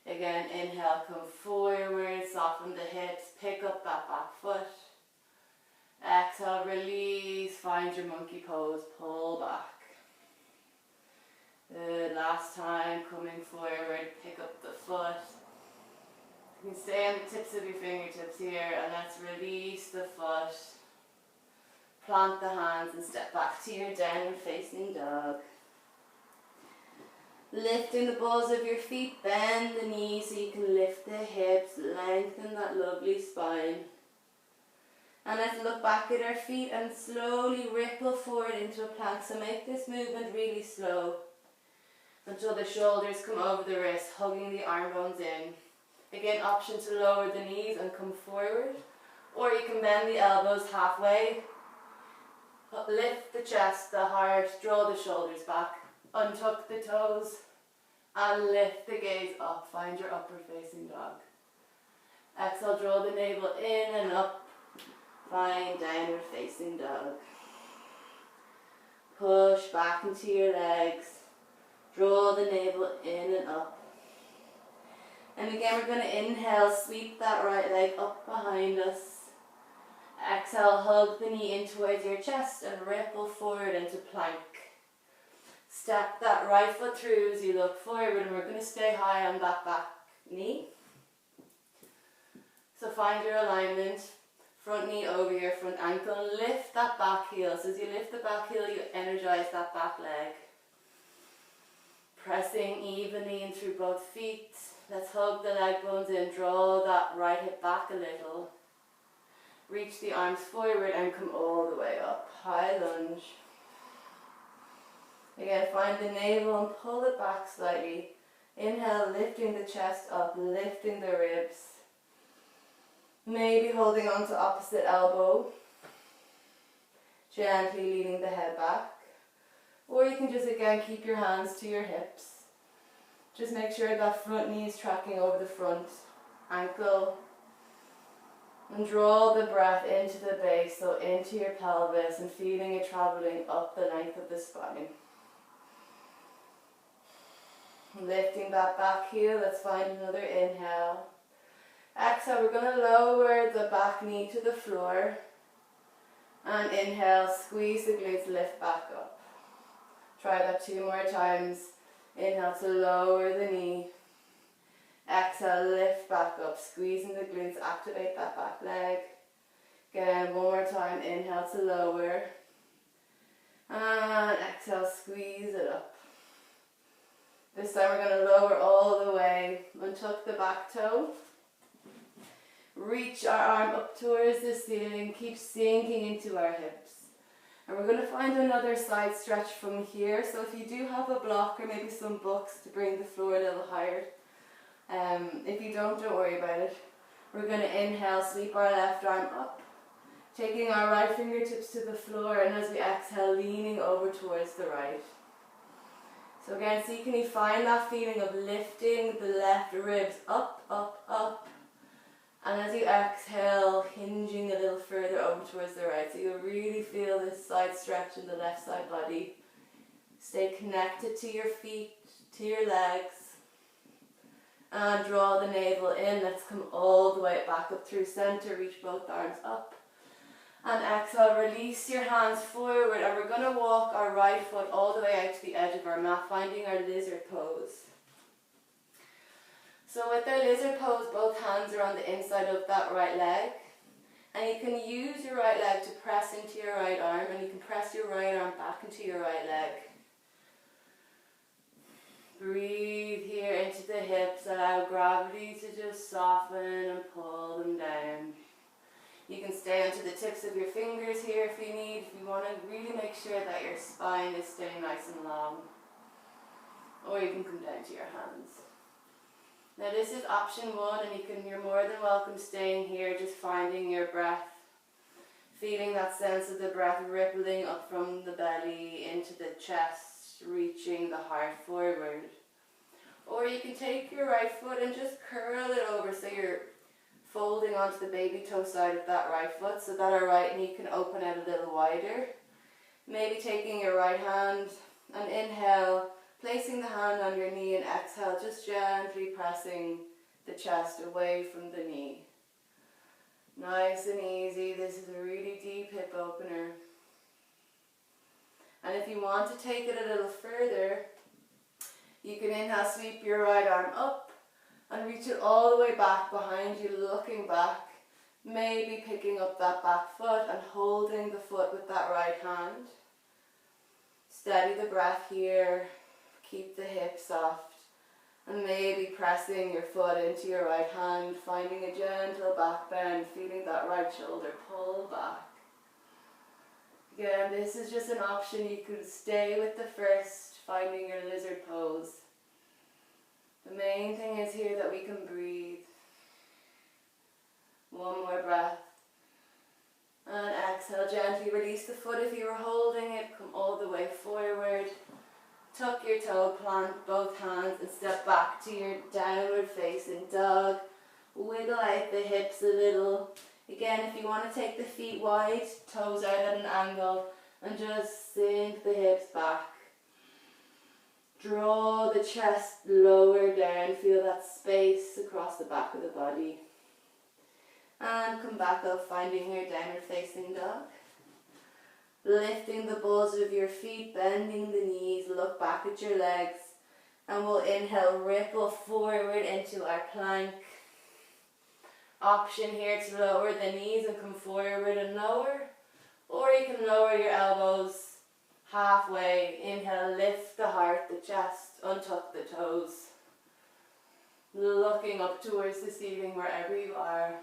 Again, inhale, come forward, soften the hips, pick up that back foot. Exhale, release, find your monkey pose, pull back. Good, last time, coming forward, pick up the foot. You can stay on the tips of your fingertips here and let's release the foot. Plant the hands and step back to your downward facing dog. Lifting the balls of your feet, bend the knees so you can lift the hips, lengthen that lovely spine. And let's look back at our feet and slowly ripple forward into a plank. So make this movement really slow until the shoulders come over the wrists, hugging the arm bones in. Again, option to lower the knees and come forward, or you can bend the elbows halfway. Lift the chest, the heart, draw the shoulders back, untuck the toes, and lift the gaze up. Find your upward facing dog. Exhale, draw the navel in and up. Find downward facing dog. Push back into your legs. Draw the navel in and up. And again, we're going to inhale, sweep that right leg up behind us. Exhale, hug the knee in towards your chest and ripple forward into plank. Step that right foot through as you look forward, and we're going to stay high on that back knee. So find your alignment, front knee over your front ankle, lift that back heel. So as you lift the back heel, you energize that back leg. Pressing evenly in through both feet. Let's hug the leg bones in, draw that right hip back a little. Reach the arms forward and come all the way up. High lunge. Again, find the navel and pull it back slightly. Inhale, lifting the chest up, lifting the ribs. Maybe holding on to opposite elbow. Gently leaning the head back. Or you can just again keep your hands to your hips. Just make sure that front knee is tracking over the front ankle. And draw the breath into the base, so into your pelvis, and feeling it traveling up the length of the spine. Lifting that back heel, let's find another inhale. Exhale, we're going to lower the back knee to the floor. And inhale, squeeze the glutes, lift back up. Try that 2 more times. Inhale to lower the knee. Exhale, lift back up, squeezing the glutes, activate that back leg. Again, 1 more time, inhale to lower. And exhale, squeeze it up. This time we're going to lower all the way, untuck the back toe. Reach our arm up towards the ceiling, keep sinking into our hips. And we're going to find another side stretch from here. So if you do have a block or maybe some books to bring the floor a little higher, if you don't worry about it. We're going to inhale, sweep our left arm up, taking our right fingertips to the floor, and as we exhale, leaning over towards the right. So again, see, can you find that feeling of lifting the left ribs up, up, up, and as you exhale, hinging a little further over towards the right. So you'll really feel this side stretch in the left side body. Stay connected to your feet, to your legs. And draw the navel in. Let's come all the way back up through center. Reach both arms up. And exhale, release your hands forward. And we're going to walk our right foot all the way out to the edge of our mat, finding our lizard pose. So with our lizard pose, both hands are on the inside of that right leg. And you can use your right leg to press into your right arm. And you can press your right arm back into your right leg. Breathe here into the hips, allow gravity to just soften and pull them down. You can stay onto the tips of your fingers here if you need, if you want to really make sure that your spine is staying nice and long. Or you can come down to your hands. Now this is option 1, and you're more than welcome staying here, just finding your breath. Feeling that sense of the breath rippling up from the belly into the chest, reaching the heart forward. Or you can take your right foot and just curl it over so you're folding onto the baby toe side of that right foot so that our right knee can open out a little wider. Maybe taking your right hand and inhale, placing the hand on your knee, and exhale, just gently pressing the chest away from the knee. Nice and easy. This is a really deep hip opener. And if you want to take it a little further, you can inhale, sweep your right arm up and reach it all the way back behind you, looking back, maybe picking up that back foot and holding the foot with that right hand. Steady the breath here, keep the hips soft, and maybe pressing your foot into your right hand, finding a gentle back bend, feeling that right shoulder pull back. Again, this is just an option. You could stay with the first, finding your lizard pose. The main thing is here that we can breathe. 1 more breath. And exhale, gently release the foot if you were holding it. Come all the way forward. Tuck your toe, plant both hands and step back to your downward facing dog. Wiggle out the hips a little. Again, if you want to take the feet wide, toes out at an angle, and just sink the hips back. Draw the chest lower down, feel that space across the back of the body. And come back up, finding your downward facing dog. Lifting the balls of your feet, bending the knees, look back at your legs, and we'll inhale, ripple forward into our plank. Option here to lower the knees and come forward and lower, or you can lower your elbows halfway. Inhale, lift the heart, the chest, untuck the toes, looking up towards the ceiling wherever you are.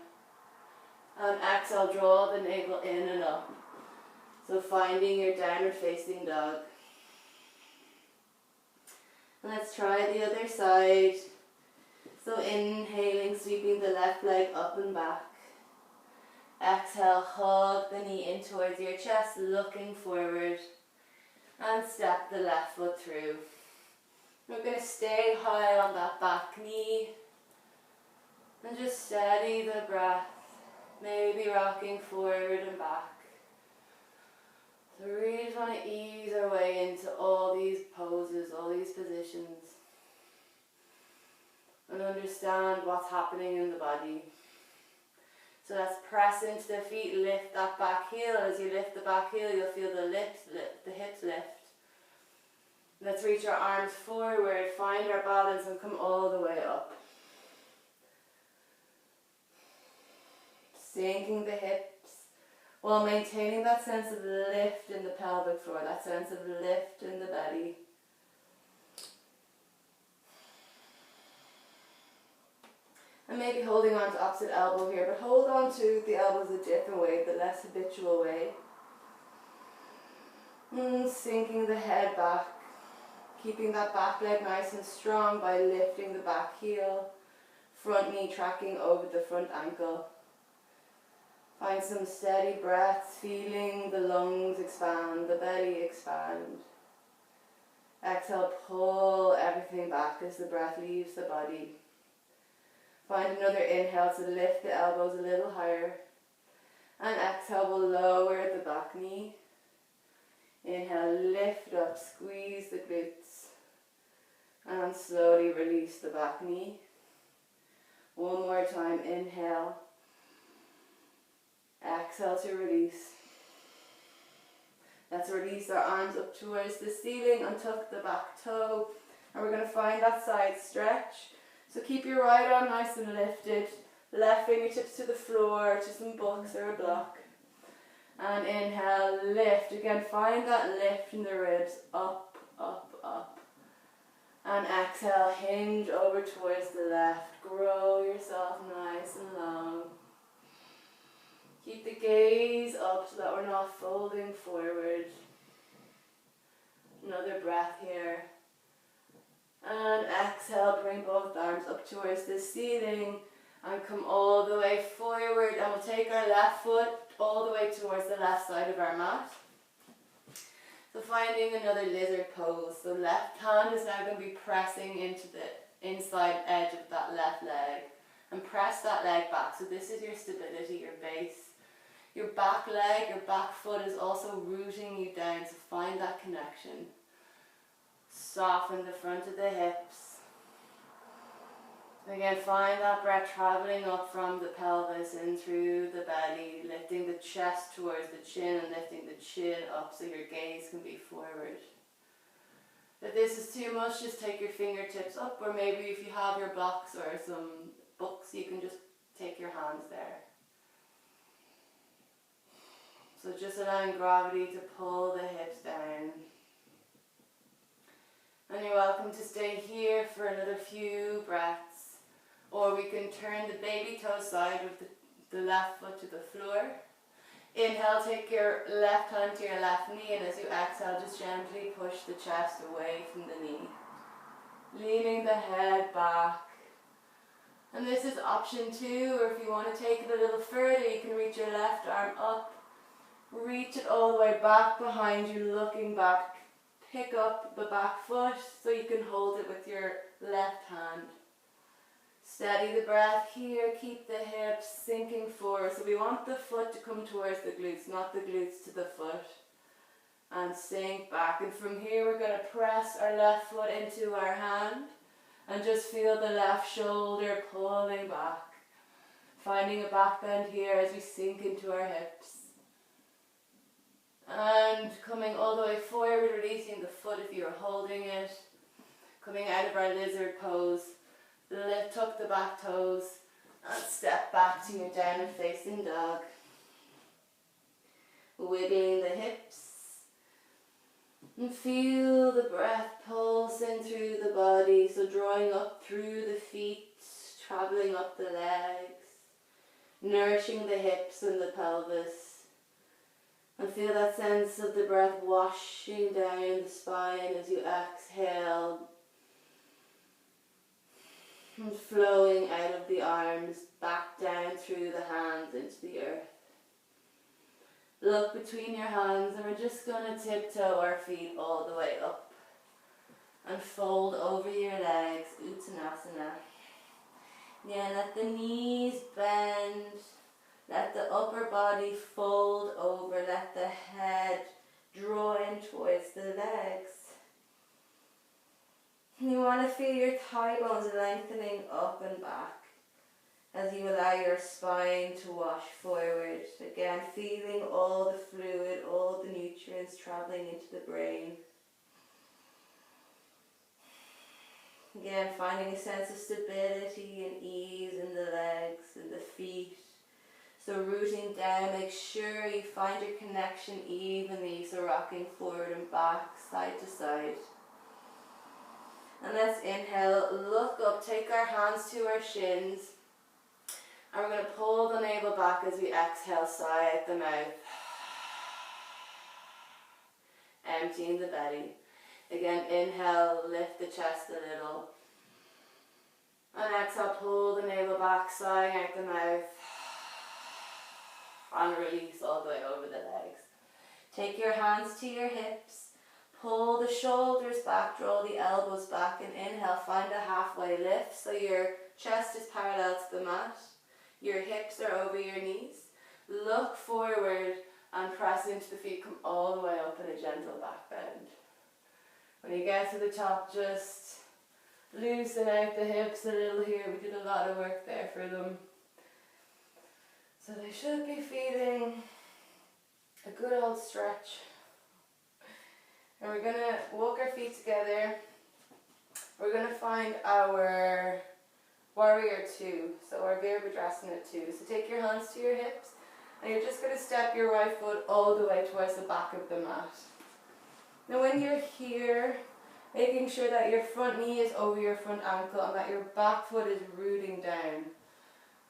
And exhale, draw the navel in and up. So finding your downward facing dog. And let's try the other side. So inhaling, sweeping the left leg up and back. Exhale, hug the knee in towards your chest, looking forward. And step the left foot through. We're going to stay high on that back knee and just steady the breath, maybe rocking forward and back. So we really just want to ease our way into all these poses, all these positions, and understand what's happening in the body. So let's press into the feet, lift that back heel. As you lift the back heel, you'll feel the hips lift. Let's reach our arms forward, find our balance and come all the way up. Sinking the hips while maintaining that sense of lift in the pelvic floor, that sense of lift in the belly. And maybe holding on to opposite elbow here, but hold on to the elbows a different way, the less habitual way. Sinking the head back, keeping that back leg nice and strong by lifting the back heel, front knee tracking over the front ankle. Find some steady breaths, feeling the lungs expand, the belly expand. Exhale, pull everything back as the breath leaves the body. Find another inhale to lift the elbows a little higher. And exhale, we'll lower the back knee. Inhale, lift up, squeeze the glutes. And slowly release the back knee. One more time, inhale. Exhale to release. Let's release our arms up towards the ceiling, untuck the back toe. And we're going to find that side stretch. So keep your right arm nice and lifted, left fingertips to the floor, to some books or a block. And inhale, lift. Again, find that lift in the ribs, up, up, up. And exhale, hinge over towards the left. Grow yourself nice and long. Keep the gaze up so that we're not folding forward. Another breath here. And exhale, bring both arms up towards the ceiling and come all the way forward, and we'll take our left foot all the way towards the left side of our mat. So finding another lizard pose. So left hand is now going to be pressing into the inside edge of that left leg and press that leg back. So this is your stability, your base. Your back leg, your back foot is also rooting you down, so find that connection. Soften the front of the hips. Again, find that breath traveling up from the pelvis in through the belly, lifting the chest towards the chin and lifting the chin up so your gaze can be forward. If this is too much, just take your fingertips up, or maybe if you have your blocks or some books, you can just take your hands there. So just allowing gravity to pull the hips down. And you're welcome to stay here for another few breaths. Or we can turn the baby toe side with the left foot to the floor. Inhale, take your left hand to your left knee, and as you exhale, just gently push the chest away from the knee. Leaning the head back. And this is option 2, or if you want to take it a little further, you can reach your left arm up. Reach it all the way back behind you, looking back. Pick up the back foot so you can hold it with your left hand. Steady the breath here, keep the hips sinking forward. So we want the foot to come towards the glutes, not the glutes to the foot. And sink back. And from here we're going to press our left foot into our hand and just feel the left shoulder pulling back. Finding a back bend here as we sink into our hips. And coming all the way forward, releasing the foot if you're holding it. Coming out of our lizard pose. Lift up the back toes and step back to your downward facing dog. Wiggling the hips. And feel the breath pulsing through the body. So drawing up through the feet, traveling up the legs. Nourishing the hips and the pelvis. And feel that sense of the breath washing down the spine as you exhale. And flowing out of the arms, back down through the hands into the earth. Look between your hands, and we're just going to tiptoe our feet all the way up and fold over your legs, Uttanasana. Yeah, let the knees bend, let the upper body fold over, let the head draw in towards the legs. You want to feel your thigh bones lengthening up and back as you allow your spine to wash forward. Again, feeling all the fluid, all the nutrients traveling into the brain. Again, finding a sense of stability and ease in the legs and the feet. So rooting down, make sure you find your connection evenly, so rocking forward and back, side to side. And let's inhale, look up, take our hands to our shins. And we're going to pull the navel back as we exhale, sigh out the mouth. Emptying the belly. Again, inhale, lift the chest a little. And exhale, pull the navel back, sighing out the mouth. And release all the way over the legs. Take your hands to your hips. Pull the shoulders back, draw the elbows back, and inhale, find a halfway lift so your chest is parallel to the mat. Your hips are over your knees. Look forward and press into the feet, come all the way up in a gentle back bend. When you get to the top, just loosen out the hips a little here. We did a lot of work there for them. So they should be feeling a good old stretch. And we're going to walk our feet together. We're going to find our Warrior Two, so our Virabhadrasana 2. So take your hands to your hips, and you're just going to step your right foot all the way towards the back of the mat. Now when you're here, making sure that your front knee is over your front ankle and that your back foot is rooting down,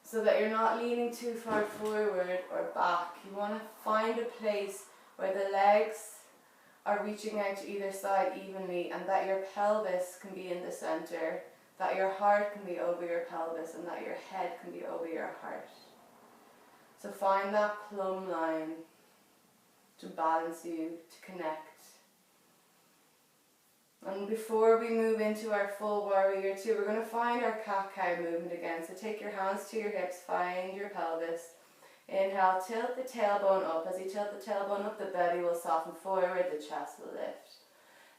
so that you're not leaning too far forward or back. You want to find a place where the legs are reaching out to either side evenly, and that your pelvis can be in the center, that your heart can be over your pelvis, and that your head can be over your heart. So find that plumb line to balance you, to connect. And before we move into our full Warrior Two, we're going to find our cat-cow movement again. So take your hands to your hips, find your pelvis. Inhale, tilt the tailbone up. As you tilt the tailbone up, the belly will soften forward, the chest will lift.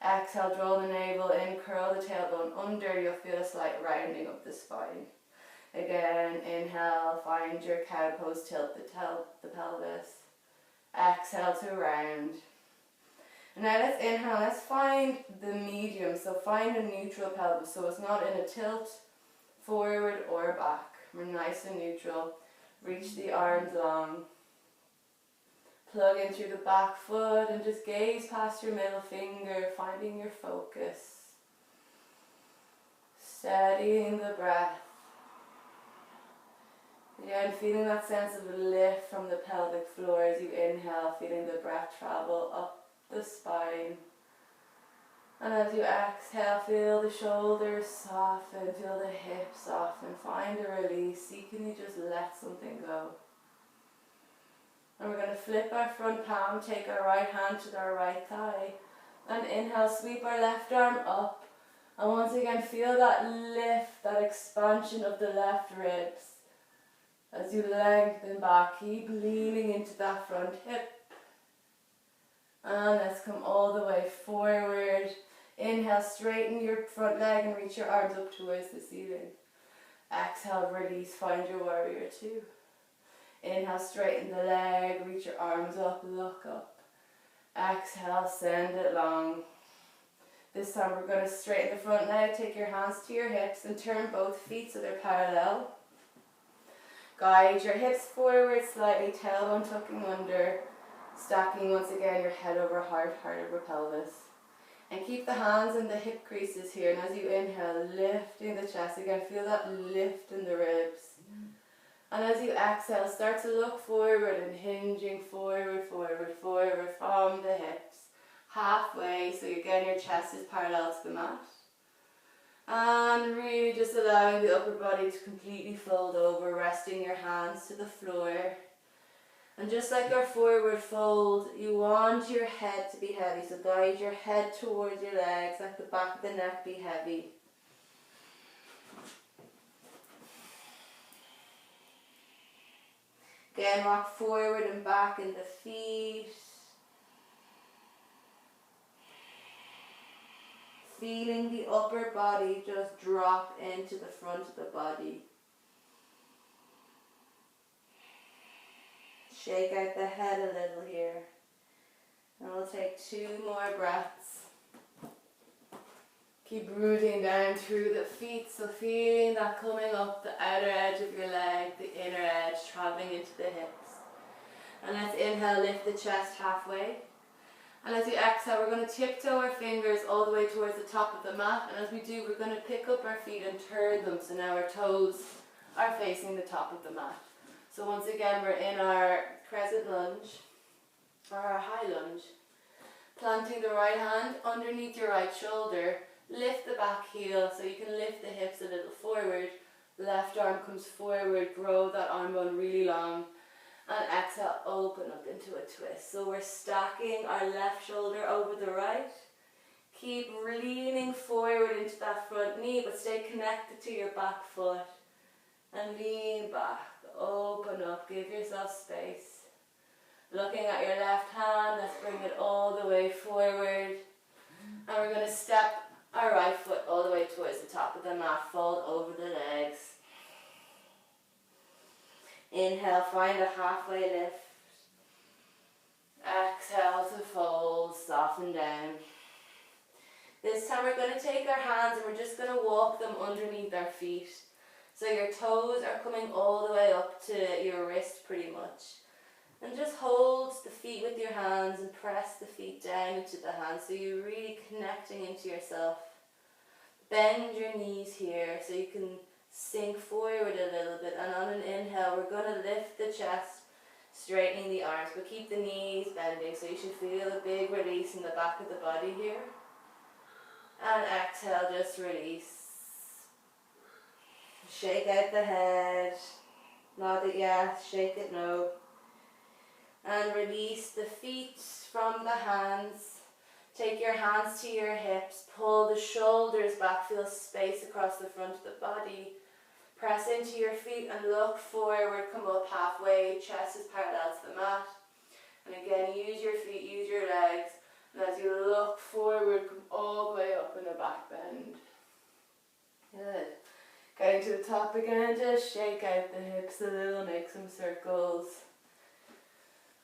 Exhale, draw the navel in, curl the tailbone under. You'll feel a slight rounding of the spine. Again, inhale, find your cow pose, tilt the pelvis. Exhale to round. And now let's inhale, let's find the medium. So find a neutral pelvis, so it's not in a tilt forward or back. We're nice and neutral. Reach the arms long. Plug in through the back foot and just gaze past your middle finger, finding your focus. Steadying the breath. Again, feeling that sense of lift from the pelvic floor as you inhale, feeling the breath travel up the spine. And as you exhale, feel the shoulders soften, feel the hips soften, find a release. See, can you just let something go? And we're going to flip our front palm, take our right hand to our right thigh, and inhale, sweep our left arm up. And once again, feel that lift, that expansion of the left ribs. As you lengthen back, keep leaning into that front hip. And let's come all the way forward. Inhale, straighten your front leg and reach your arms up towards the ceiling. Exhale, release, find your Warrior Two. Inhale, straighten the leg, reach your arms up, look up. Exhale, send it long. This time we're going to straighten the front leg, take your hands to your hips and turn both feet so they're parallel. Guide your hips forward slightly, tailbone tucking under. Stacking once again your head over heart, heart over pelvis. And keep the hands in the hip creases here. And as you inhale, lifting the chest. Again, feel that lift in the ribs. And as you exhale, start to look forward and hinging forward, forward, forward from the hips. Halfway, so again your chest is parallel to the mat. And really just allowing the upper body to completely fold over, resting your hands to the floor. And just like our forward fold, you want your head to be heavy. So guide your head towards your legs, let the back of the neck be heavy. Again, rock forward and back in the feet. Feeling the upper body just drop into the front of the body. Shake out the head a little here. And we'll take 2 more breaths. Keep rooting down through the feet, so feeling that coming up the outer edge of your leg, the inner edge, traveling into the hips. And let's inhale, lift the chest halfway. And as you exhale, we're going to tiptoe our fingers all the way towards the top of the mat. And as we do, we're going to pick up our feet and turn them so now our toes are facing the top of the mat. So once again, we're in our crescent lunge, or our high lunge. Planting the right hand underneath your right shoulder. Lift the back heel so you can lift the hips a little forward. Left arm comes forward, grow that arm bone really long. And exhale, open up into a twist. So we're stacking our left shoulder over the right. Keep leaning forward into that front knee, but stay connected to your back foot. And lean back, open up, give yourself space. Looking at your left hand, let's bring it all the way forward. And we're going to step our right foot all the way towards the top of the mat, fold over the legs. Inhale, find a halfway lift. Exhale to fold, soften down. This time we're going to take our hands and we're just going to walk them underneath our feet. So your toes are coming all the way up to your wrist pretty much. And just hold the feet with your hands and press the feet down into the hands so you're really connecting into yourself. Bend your knees here so you can sink forward a little bit, and on an inhale we're going to lift the chest, straightening the arms, but keep the knees bending, so you should feel a big release in the back of the body here. And exhale, just release. Shake out the head, nod it yes, shake it no. And release the feet from the hands. Take your hands to your hips, pull the shoulders back, feel space across the front of the body. Press into your feet and look forward, come up halfway, chest is parallel to the mat. And again, use your feet, use your legs. And as you look forward, come all the way up in a back bend. Good. Getting to the top again, just shake out the hips a little, make some circles.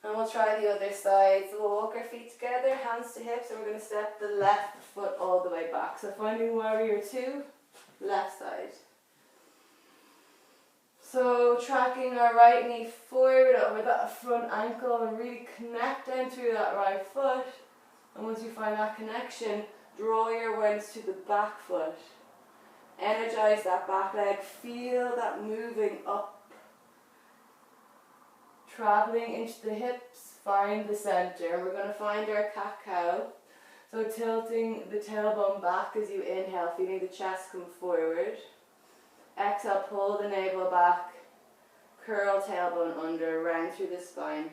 And we'll try the other side. So we'll walk our feet together, hands to hips, and we're going to step the left foot all the way back. So finding warrior 2, left side. So tracking our right knee forward over that front ankle and really connect down through that right foot. And once you find that connection, draw your awareness to the back foot. Energize that back leg, feel that moving up. Traveling into the hips, find the center. We're going to find our cat-cow. So tilting the tailbone back as you inhale, feeling the chest come forward. Exhale, pull the navel back, curl tailbone under, round through the spine.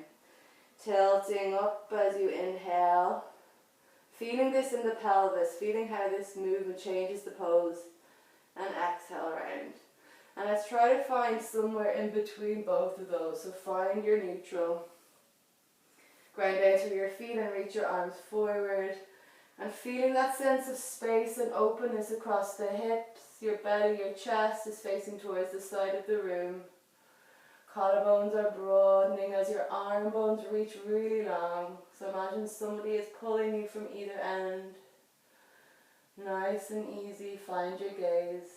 Tilting up as you inhale. Feeling this in the pelvis, feeling how this movement changes the pose. And exhale round. And let's try to find somewhere in between both of those. So find your neutral. Ground down to your feet and reach your arms forward. And feeling that sense of space and openness across the hips. Your belly, your chest is facing towards the side of the room. Collarbones are broadening as your arm bones reach really long. So imagine somebody is pulling you from either end. Nice and easy, find your gaze.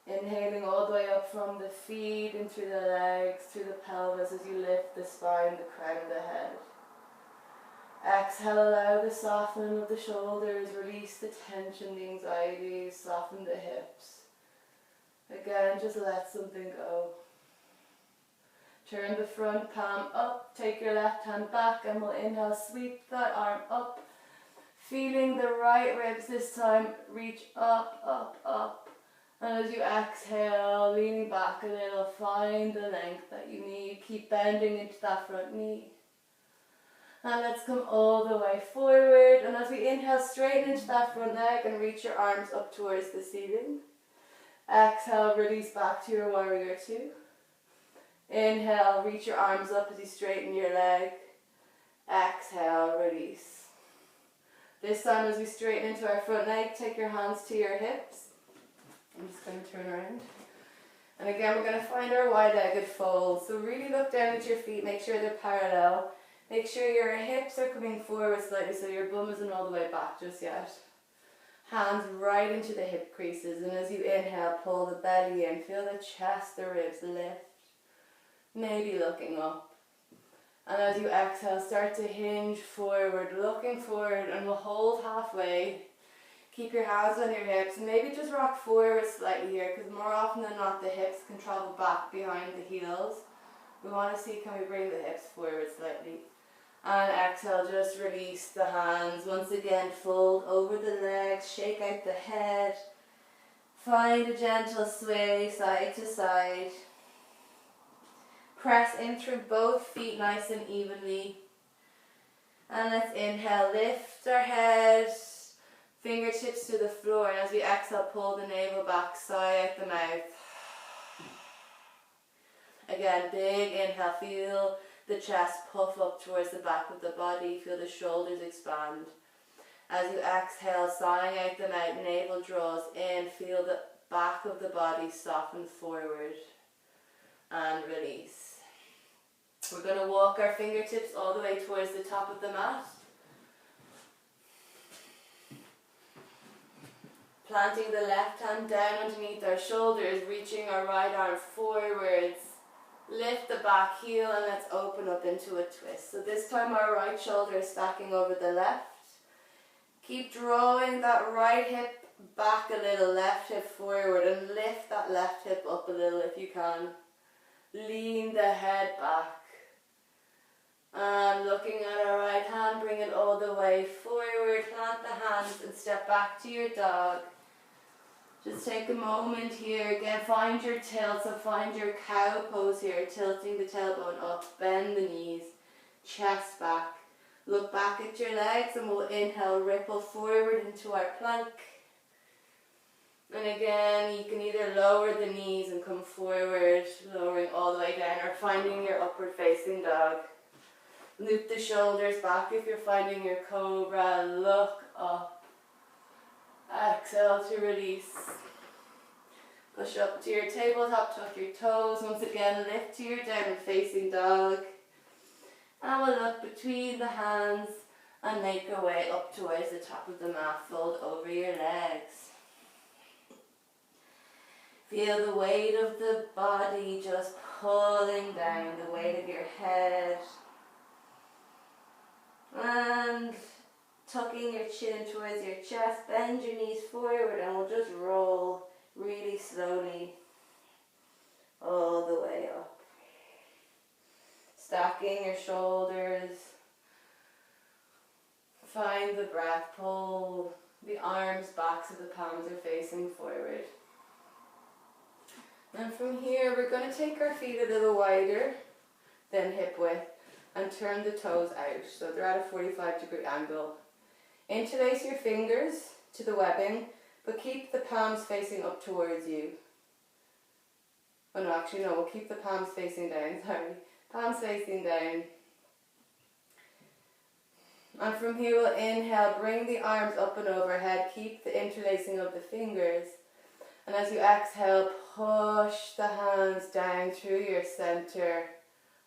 Inhaling all the way up from the feet and through the legs, through the pelvis as you lift the spine, the crown of the head. Exhale, allow the softening of the shoulders, release the tension, the anxiety, soften the hips. Again, just let something go. Turn the front palm up, take your left hand back, and we'll inhale, sweep that arm up. Feeling the right ribs this time, reach up, up, up. And as you exhale, leaning back a little, find the length that you need. Keep bending into that front knee. And let's come all the way forward. And as we inhale, straighten into that front leg and reach your arms up towards the ceiling. Exhale, release back to your warrior two. Inhale, reach your arms up as you straighten your leg. Exhale, release. This time as we straighten into our front leg, take your hands to your hips. I'm just going to turn around. And again, we're going to find our wide-legged fold. So really look down at your feet, make sure they're parallel. Make sure your hips are coming forward slightly so your bum isn't all the way back just yet. Hands right into the hip creases, and as you inhale, pull the belly in. Feel the chest, the ribs lift. Maybe looking up. And as you exhale, start to hinge forward, looking forward, and we'll hold halfway. Keep your hands on your hips, and maybe just rock forward slightly here, because more often than not the hips can travel back behind the heels. We want to see, can we bring the hips forward slightly. And exhale, just release the hands. Once again, fold over the legs, shake out the head. Find a gentle sway side to side. Press in through both feet nice and evenly. And let's inhale, lift our head, fingertips to the floor. And as we exhale, pull the navel back, sigh out the mouth. Again, big inhale, feel the chest puff up towards the back of the body, feel the shoulders expand. As you exhale, sighing out the mouth, navel draws in, feel the back of the body soften forward and release. We're going to walk our fingertips all the way towards the top of the mat. Planting the left hand down underneath our shoulders, reaching our right arm forwards. Lift the back heel and let's open up into a twist. So this time our right shoulder is stacking over the left. Keep drawing that right hip back a little, left hip forward, and lift that left hip up a little if you can. Lean the head back. And looking at our right hand, bring it all the way forward, plant the hands and step back to your dog. Just take a moment here, again find your tilt, so find your cow pose here, tilting the tailbone up, bend the knees, chest back. Look back at your legs and we'll inhale, ripple forward into our plank. And again, you can either lower the knees and come forward, lowering all the way down, or finding your upward facing dog. Loop the shoulders back if you're finding your cobra, look up. Exhale to release. Push up to your tabletop, tuck your toes. Once again, lift to your downward facing dog. And we'll look between the hands and make our way up towards the top of the mat. Fold over your legs. Feel the weight of the body just pulling down, the weight of your head. And tucking your chin towards your chest, bend your knees forward and we'll just roll really slowly all the way up. Stacking your shoulders. Find the breath, pull the arms back so the palms are facing forward. And from here we're going to take our feet a little wider than hip width and turn the toes out so they're at a 45-degree angle. Interlace your fingers to the webbing, but keep the palms facing up towards you. Oh no, actually no, we'll keep the palms facing down, sorry. Palms facing down. And from here we'll inhale, bring the arms up and overhead, keep the interlacing of the fingers. And as you exhale, push the hands down through your center,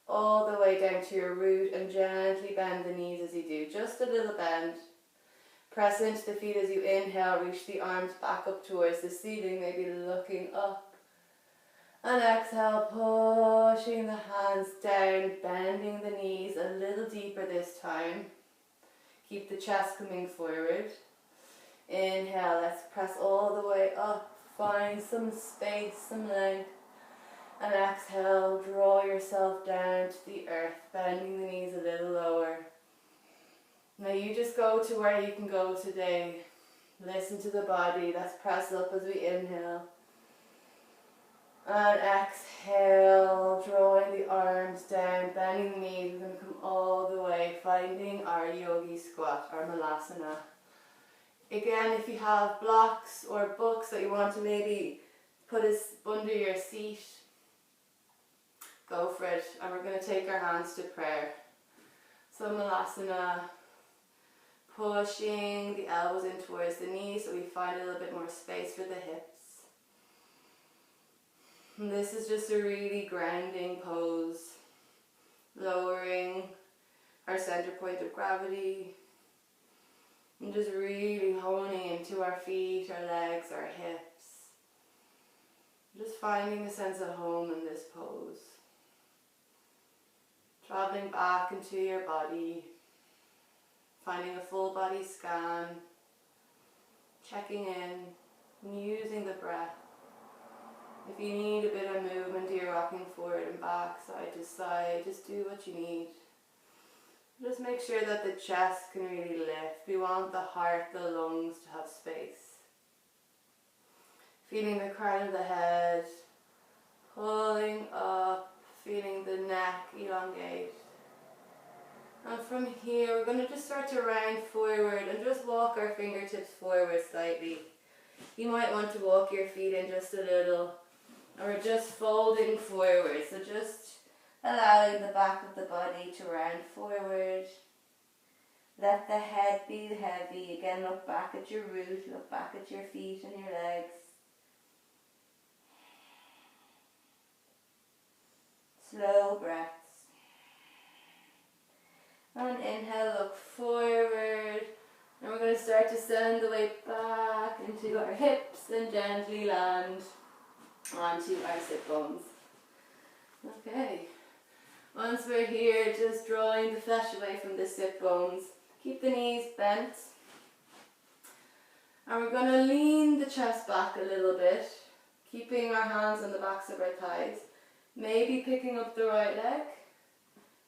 all the way down to your root, and gently bend the knees as you do, just a little bend. Press into the feet as you inhale, reach the arms back up towards the ceiling, maybe looking up. And exhale, pushing the hands down, bending the knees a little deeper this time. Keep the chest coming forward. Inhale, let's press all the way up, find some space, some length. And exhale, draw yourself down to the earth, bending the knees a little lower. Now you just go to where you can go today. Listen to the body. Let's press up as we inhale. And exhale, drawing the arms down, bending the knees. We're going to come all the way, finding our yogi squat, our malasana. Again, if you have blocks or books that you want to maybe put under your seat, go for it. And we're going to take our hands to prayer. So malasana, pushing the elbows in towards the knees so we find a little bit more space for the hips. And this is just a really grounding pose, lowering our center point of gravity and just really honing into our feet, our legs, our hips. Just finding a sense of home in this pose. Traveling back into your body, finding a full body scan, checking in, and using the breath. If you need a bit of movement, you're rocking forward and back, side to side, just do what you need. Just make sure that the chest can really lift. We want the heart, the lungs to have space. Feeling the crown of the head, pulling up, feeling the neck elongate. And from here, we're going to just start to round forward and just walk our fingertips forward slightly. You might want to walk your feet in just a little. And we're just folding forward, so just allowing the back of the body to round forward. Let the head be heavy. Again, look back at your root, look back at your feet and your legs. Slow breaths. And inhale, look forward. And we're going to start to send the weight back into our hips and gently land onto our sit bones. Okay, once we're here, just drawing the flesh away from the sit bones. Keep the knees bent. And we're going to lean the chest back a little bit, keeping our hands on the backs of our thighs. Maybe picking up the right leg,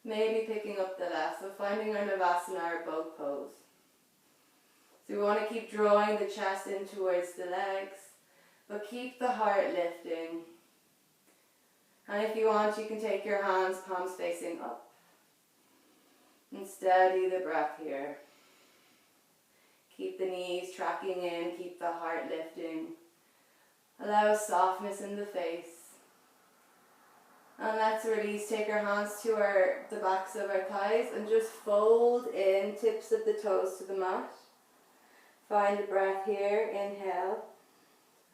maybe picking up the left. So finding our Navasana or boat pose. So we want to keep drawing the chest in towards the legs, but keep the heart lifting. And if you want, you can take your hands, palms facing up. And steady the breath here. Keep the knees tracking in, keep the heart lifting. Allow softness in the face. And let's release, take our hands to the backs of our thighs and just fold in, tips of the toes to the mat. Find a breath here, inhale.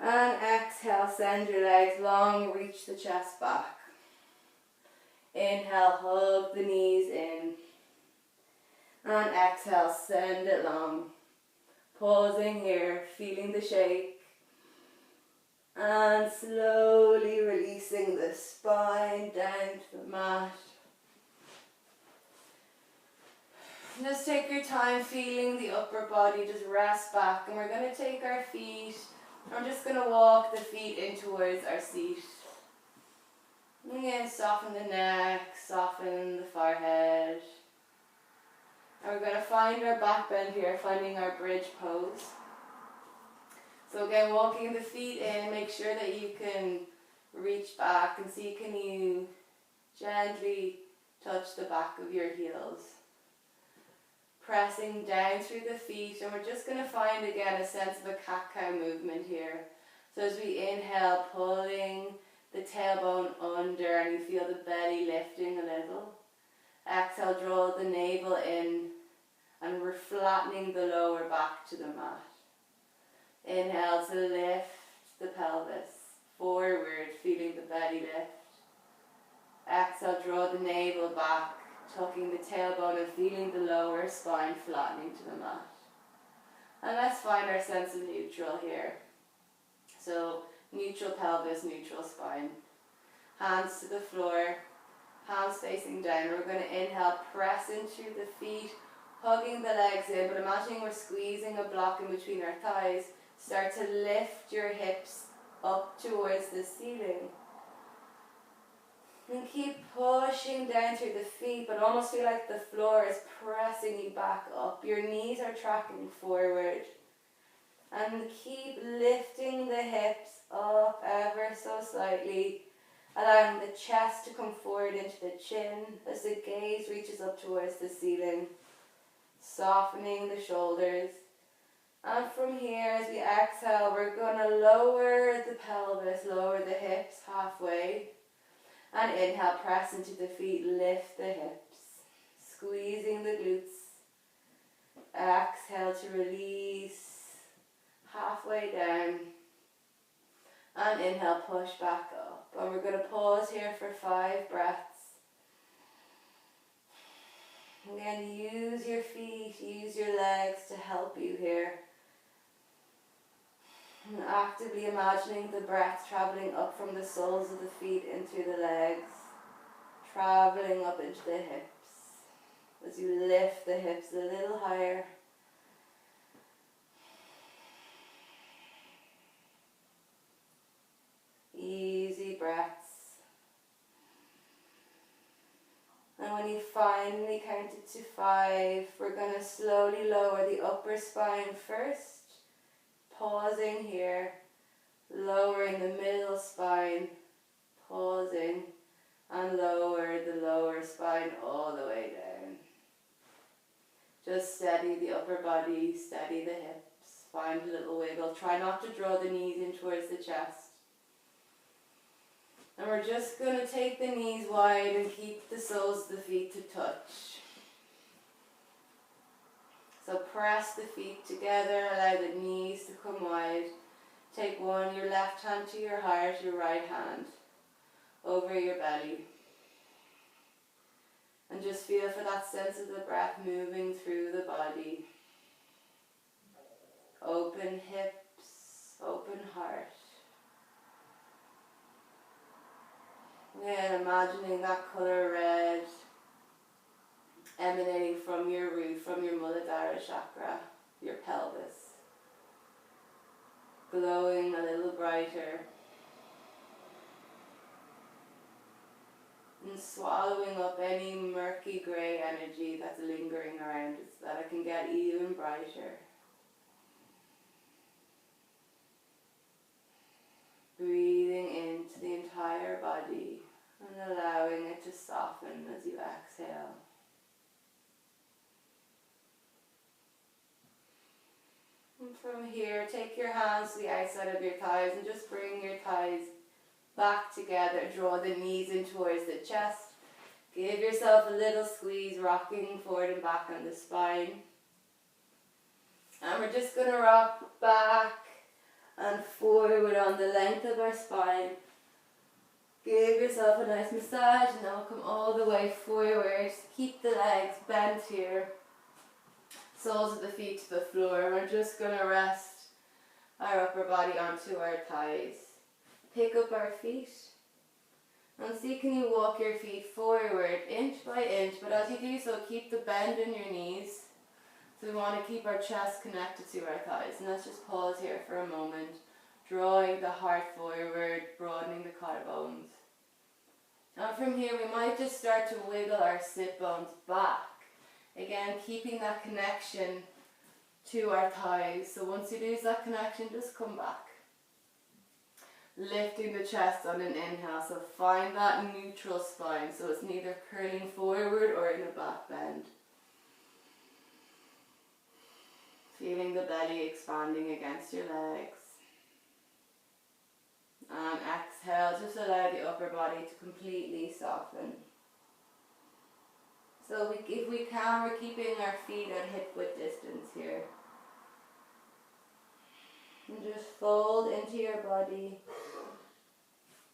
And exhale, send your legs long, reach the chest back. Inhale, hug the knees in. And exhale, send it long. Pausing here, feeling the shake. And slowly releasing the spine down to the mat. Just take your time feeling the upper body, just rest back. And we're going to take our feet, I'm just going to walk the feet in towards our seat. Again, soften the neck, soften the forehead. And we're going to find our back bend here, finding our bridge pose. So again, walking the feet in, make sure that you can reach back and see, can you gently touch the back of your heels. Pressing down through the feet, and we're just going to find again a sense of a cat-cow movement here. So as we inhale, pulling the tailbone under, and you feel the belly lifting a little. Exhale, draw the navel in, and we're flattening the lower back to the mat. Inhale to lift the pelvis forward, feeling the belly lift. Exhale, draw the navel back, tucking the tailbone and feeling the lower spine flattening to the mat. And let's find our sense of neutral here. So neutral pelvis, neutral spine. Hands to the floor, hands facing down. We're going to inhale, press into the feet, hugging the legs in, but imagining we're squeezing a block in between our thighs. Start to lift your hips up towards the ceiling. And keep pushing down through the feet, but almost feel like the floor is pressing you back up. Your knees are tracking forward. And keep lifting the hips up ever so slightly, allowing the chest to come forward into the chin as the gaze reaches up towards the ceiling, softening the shoulders. And from here, as we exhale, we're going to lower the pelvis, lower the hips halfway. And inhale, press into the feet, lift the hips, squeezing the glutes. Exhale to release, halfway down. And inhale, push back up. And we're going to pause here for 5 breaths. Again, use your feet, use your legs to help you here. And actively imagining the breath traveling up from the soles of the feet into the legs, traveling up into the hips. As you lift the hips a little higher. Easy breaths. And when you finally count it to 5, we're going to slowly lower the upper spine first. Pausing here, lowering the middle spine, pausing, and lower the lower spine all the way down. Just steady the upper body, steady the hips, find a little wiggle. Try not to draw the knees in towards the chest. And we're just going to take the knees wide and keep the soles of the feet to touch. So press the feet together, allow the knees to come wide. Take one, your left hand to your heart, your right hand over your belly. And just feel for that sense of the breath moving through the body. Open hips, open heart. Again, imagining that colour red emanating from your root, from your Muladhara chakra, your pelvis. Glowing a little brighter. And swallowing up any murky grey energy that's lingering around it so that it can get even brighter. Breathing into the entire body and allowing it to soften as you exhale. And from here, take your hands to the outside of your thighs and just bring your thighs back together. Draw the knees in towards the chest. Give yourself a little squeeze, rocking forward and back on the spine. And we're just going to rock back and forward on the length of our spine. Give yourself a nice massage and then we'll come all the way forward. Keep the legs bent here. Soles of the feet to the floor. We're just going to rest our upper body onto our thighs. Pick up our feet and see, can you walk your feet forward inch by inch, but as you do so keep the bend in your knees. So we want to keep our chest connected to our thighs, and let's just pause here for a moment, drawing the heart forward, broadening the collarbones. And from here we might just start to wiggle our sit bones back. Again, keeping that connection to our thighs. So once you lose that connection, just come back. Lifting the chest on an inhale, so find that neutral spine, so it's neither curling forward or in a back bend. Feeling the belly expanding against your legs. And exhale, just allow the upper body to completely soften. So if we can, we're keeping our feet at hip width distance here. And just fold into your body.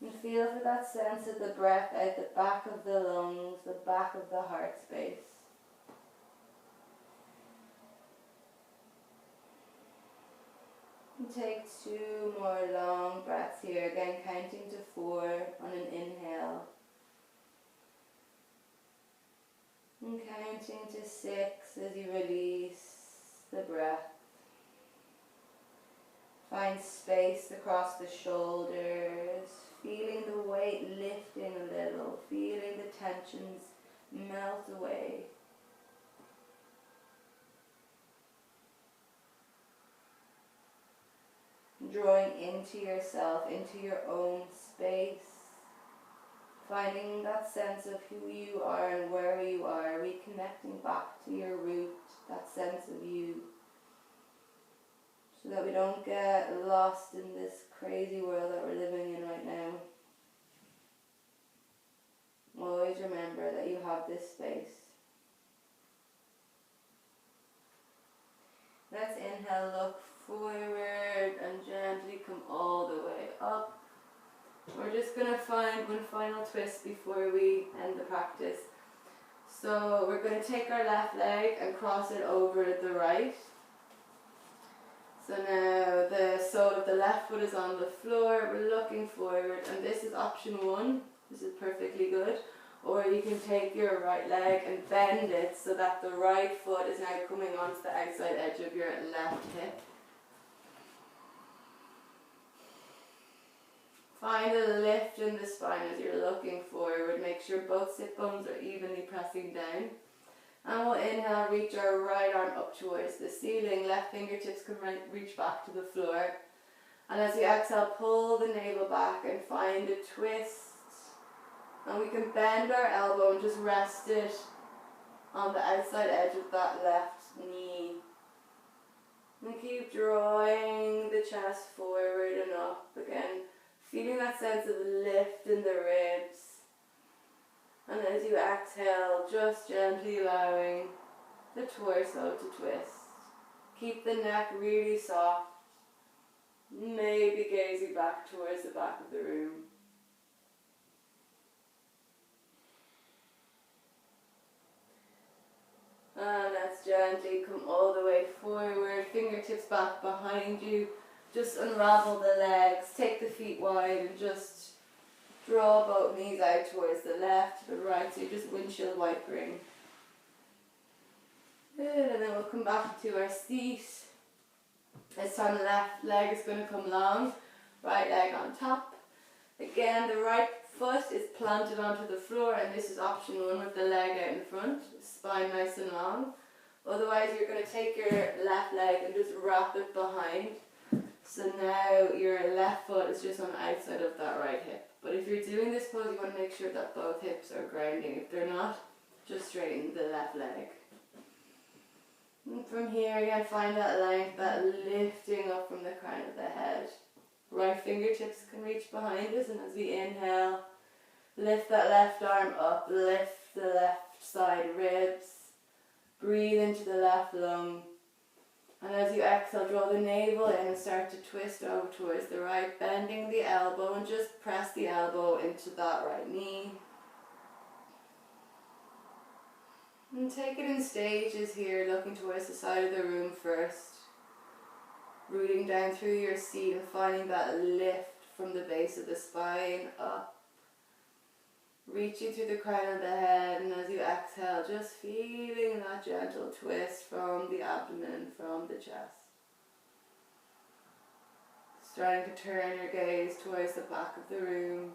And feel for that sense of the breath out the back of the lungs, the back of the heart space. And take 2 more long breaths here, again counting to 4 on an inhale. And counting to 6 as you release the breath. Find space across the shoulders, feeling the weight lifting a little, feeling the tensions melt away. drawing into yourself, into your own space. Finding that sense of who you are and where you are, reconnecting back to your root, that sense of you, so that we don't get lost in this crazy world that we're living in right now. Always remember that you have this space. Let's inhale, look forward and gently come all the way up. We're just going to find one final twist before we end the practice. So we're going to take our left leg and cross it over the right. So now the sole of the left foot is on the floor, we're looking forward, and this is option 1. This is perfectly good. Or you can take your right leg and bend it so that the right foot is now coming onto the outside edge of your left hip. Find a lift in the spine as you're looking forward. Make sure both sit bones are evenly pressing down. And we'll inhale, reach our right arm up towards the ceiling. Left fingertips can reach back to the floor. And as you exhale, pull the navel back and find a twist. And we can bend our elbow and just rest it on the outside edge of that left knee. And keep drawing the chest forward and up again. Feeling that sense of lift in the ribs. And as you exhale, just gently allowing the torso to twist. Keep the neck really soft. Maybe gazing back towards the back of the room. And let's gently come all the way forward, fingertips back behind you. Just unravel the legs, take the feet wide and just draw both knees out towards the left, the right, so you're just windshield wipering. Good, and then we'll come back to our seat. This time the left leg is going to come long, right leg on top. Again, the right foot is planted onto the floor, and this is option 1 with the leg out in front, spine nice and long. Otherwise you're going to take your left leg and just wrap it behind. So now your left foot is just on the outside of that right hip. But if you're doing this pose, you want to make sure that both hips are grounding. If they're not, just straighten the left leg. And from here, again, find that length, that lifting up from the crown of the head. Right fingertips can reach behind us, and as we inhale, lift that left arm up, lift the left side ribs, breathe into the left lung. And as you exhale, draw the navel in and start to twist over towards the right, bending the elbow and just press the elbow into that right knee. And take it in stages here, looking towards the side of the room first. Rooting down through your seat and finding that lift from the base of the spine up. Reaching through the crown of the head, and as you exhale, just feeling that gentle twist from the abdomen, from the chest. Starting to turn your gaze towards the back of the room.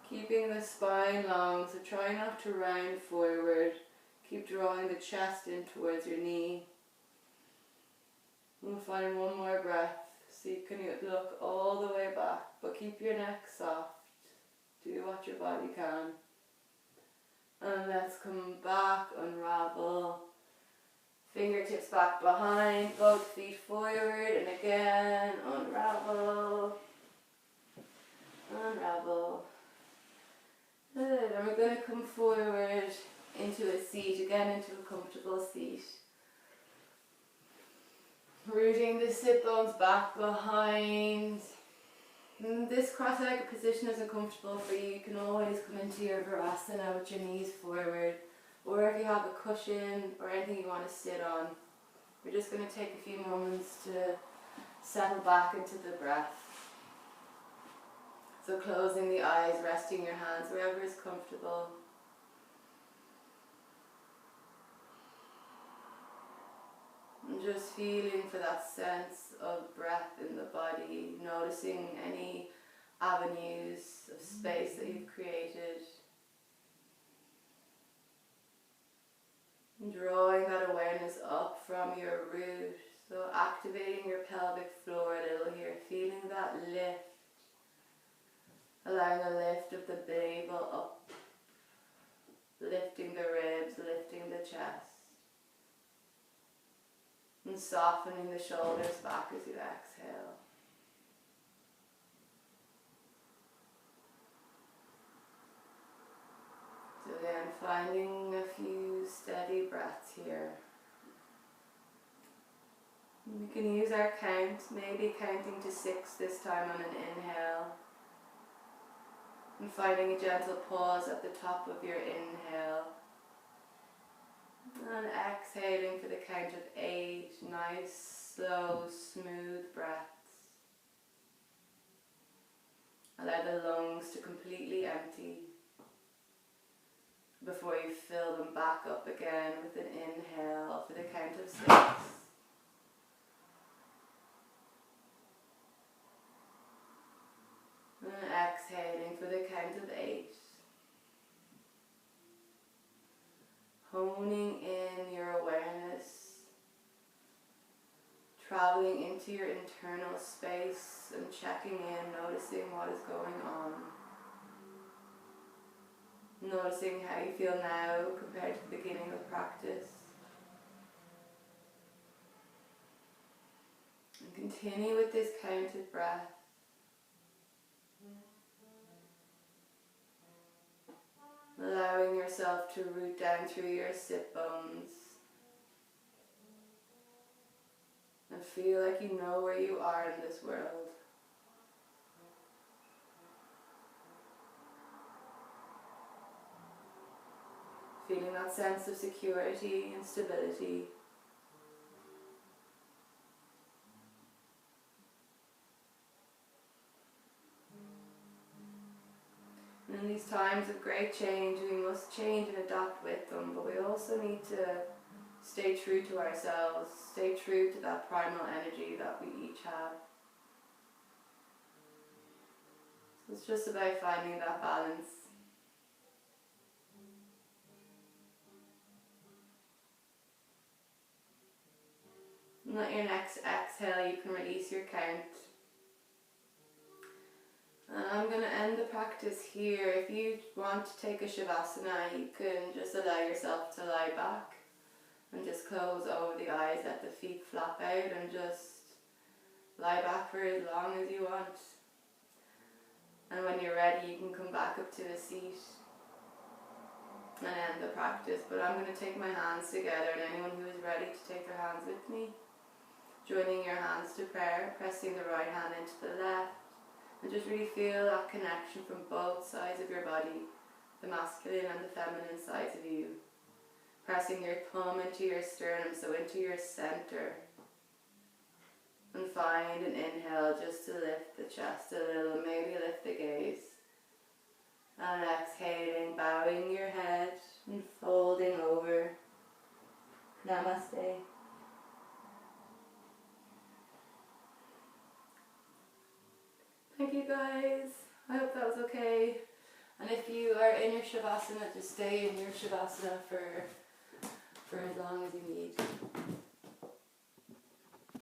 Keeping the spine long, so try not to round forward. Keep drawing the chest in towards your knee. And find one more breath, so you can look all the way back, but keep your neck soft. Do what your body can. And let's come back, unravel. Fingertips back behind, both feet forward, and again, unravel. Unravel. Good, and we're going to come forward into a seat, again into a comfortable seat. Rooting the sit bones back behind. This cross-legged position isn't comfortable for you. You can always come into your Virasana with your knees forward, or if you have a cushion or anything you want to sit on. We're just going to take a few moments to settle back into the breath. So closing the eyes, resting your hands wherever is comfortable. And just feeling for that sense of breath in the body, noticing any avenues of space that you've created. And drawing that awareness up from your root, so activating your pelvic floor a little here, feeling that lift. Allowing a lift of the navel up. Lifting the ribs, lifting the chest. And softening the shoulders back as you exhale. So again, finding a few steady breaths here. We can use our count, maybe counting to 6 this time on an inhale. And finding a gentle pause at the top of your inhale. And exhaling for the count of 8, nice, slow, smooth breaths. Allow the lungs to completely empty before you fill them back up again with an inhale for the count of 6. And exhaling for the count of 8. Honing in your awareness, traveling into your internal space and checking in, noticing what is going on. Noticing how you feel now compared to the beginning of practice. And continue with this counted breath. Allowing yourself to root down through your sit bones and feel like you know where you are in this world. Feeling that sense of security and stability. And in these times of great change, we must change and adapt with them, but we also need to stay true to ourselves, stay true to that primal energy that we each have. So it's just about finding that balance. And at your next exhale, you can release your count. And I'm going to end the practice here. If you want to take a Shavasana, you can just allow yourself to lie back and just close over the eyes, let the feet flap out and just lie back for as long as you want. And when you're ready, you can come back up to a seat and end the practice. But I'm going to take my hands together, and anyone who is ready to take their hands with me, joining your hands to prayer, pressing the right hand into the left. And just really feel that connection from both sides of your body, the masculine and the feminine sides of you. Pressing your thumb into your sternum, so into your center. And find an inhale just to lift the chest a little, maybe lift the gaze. And exhaling, bowing your head and folding over. Namaste. Thank you guys. I hope that was okay. And if you are in your Shavasana, just stay in your Shavasana for as long as you need.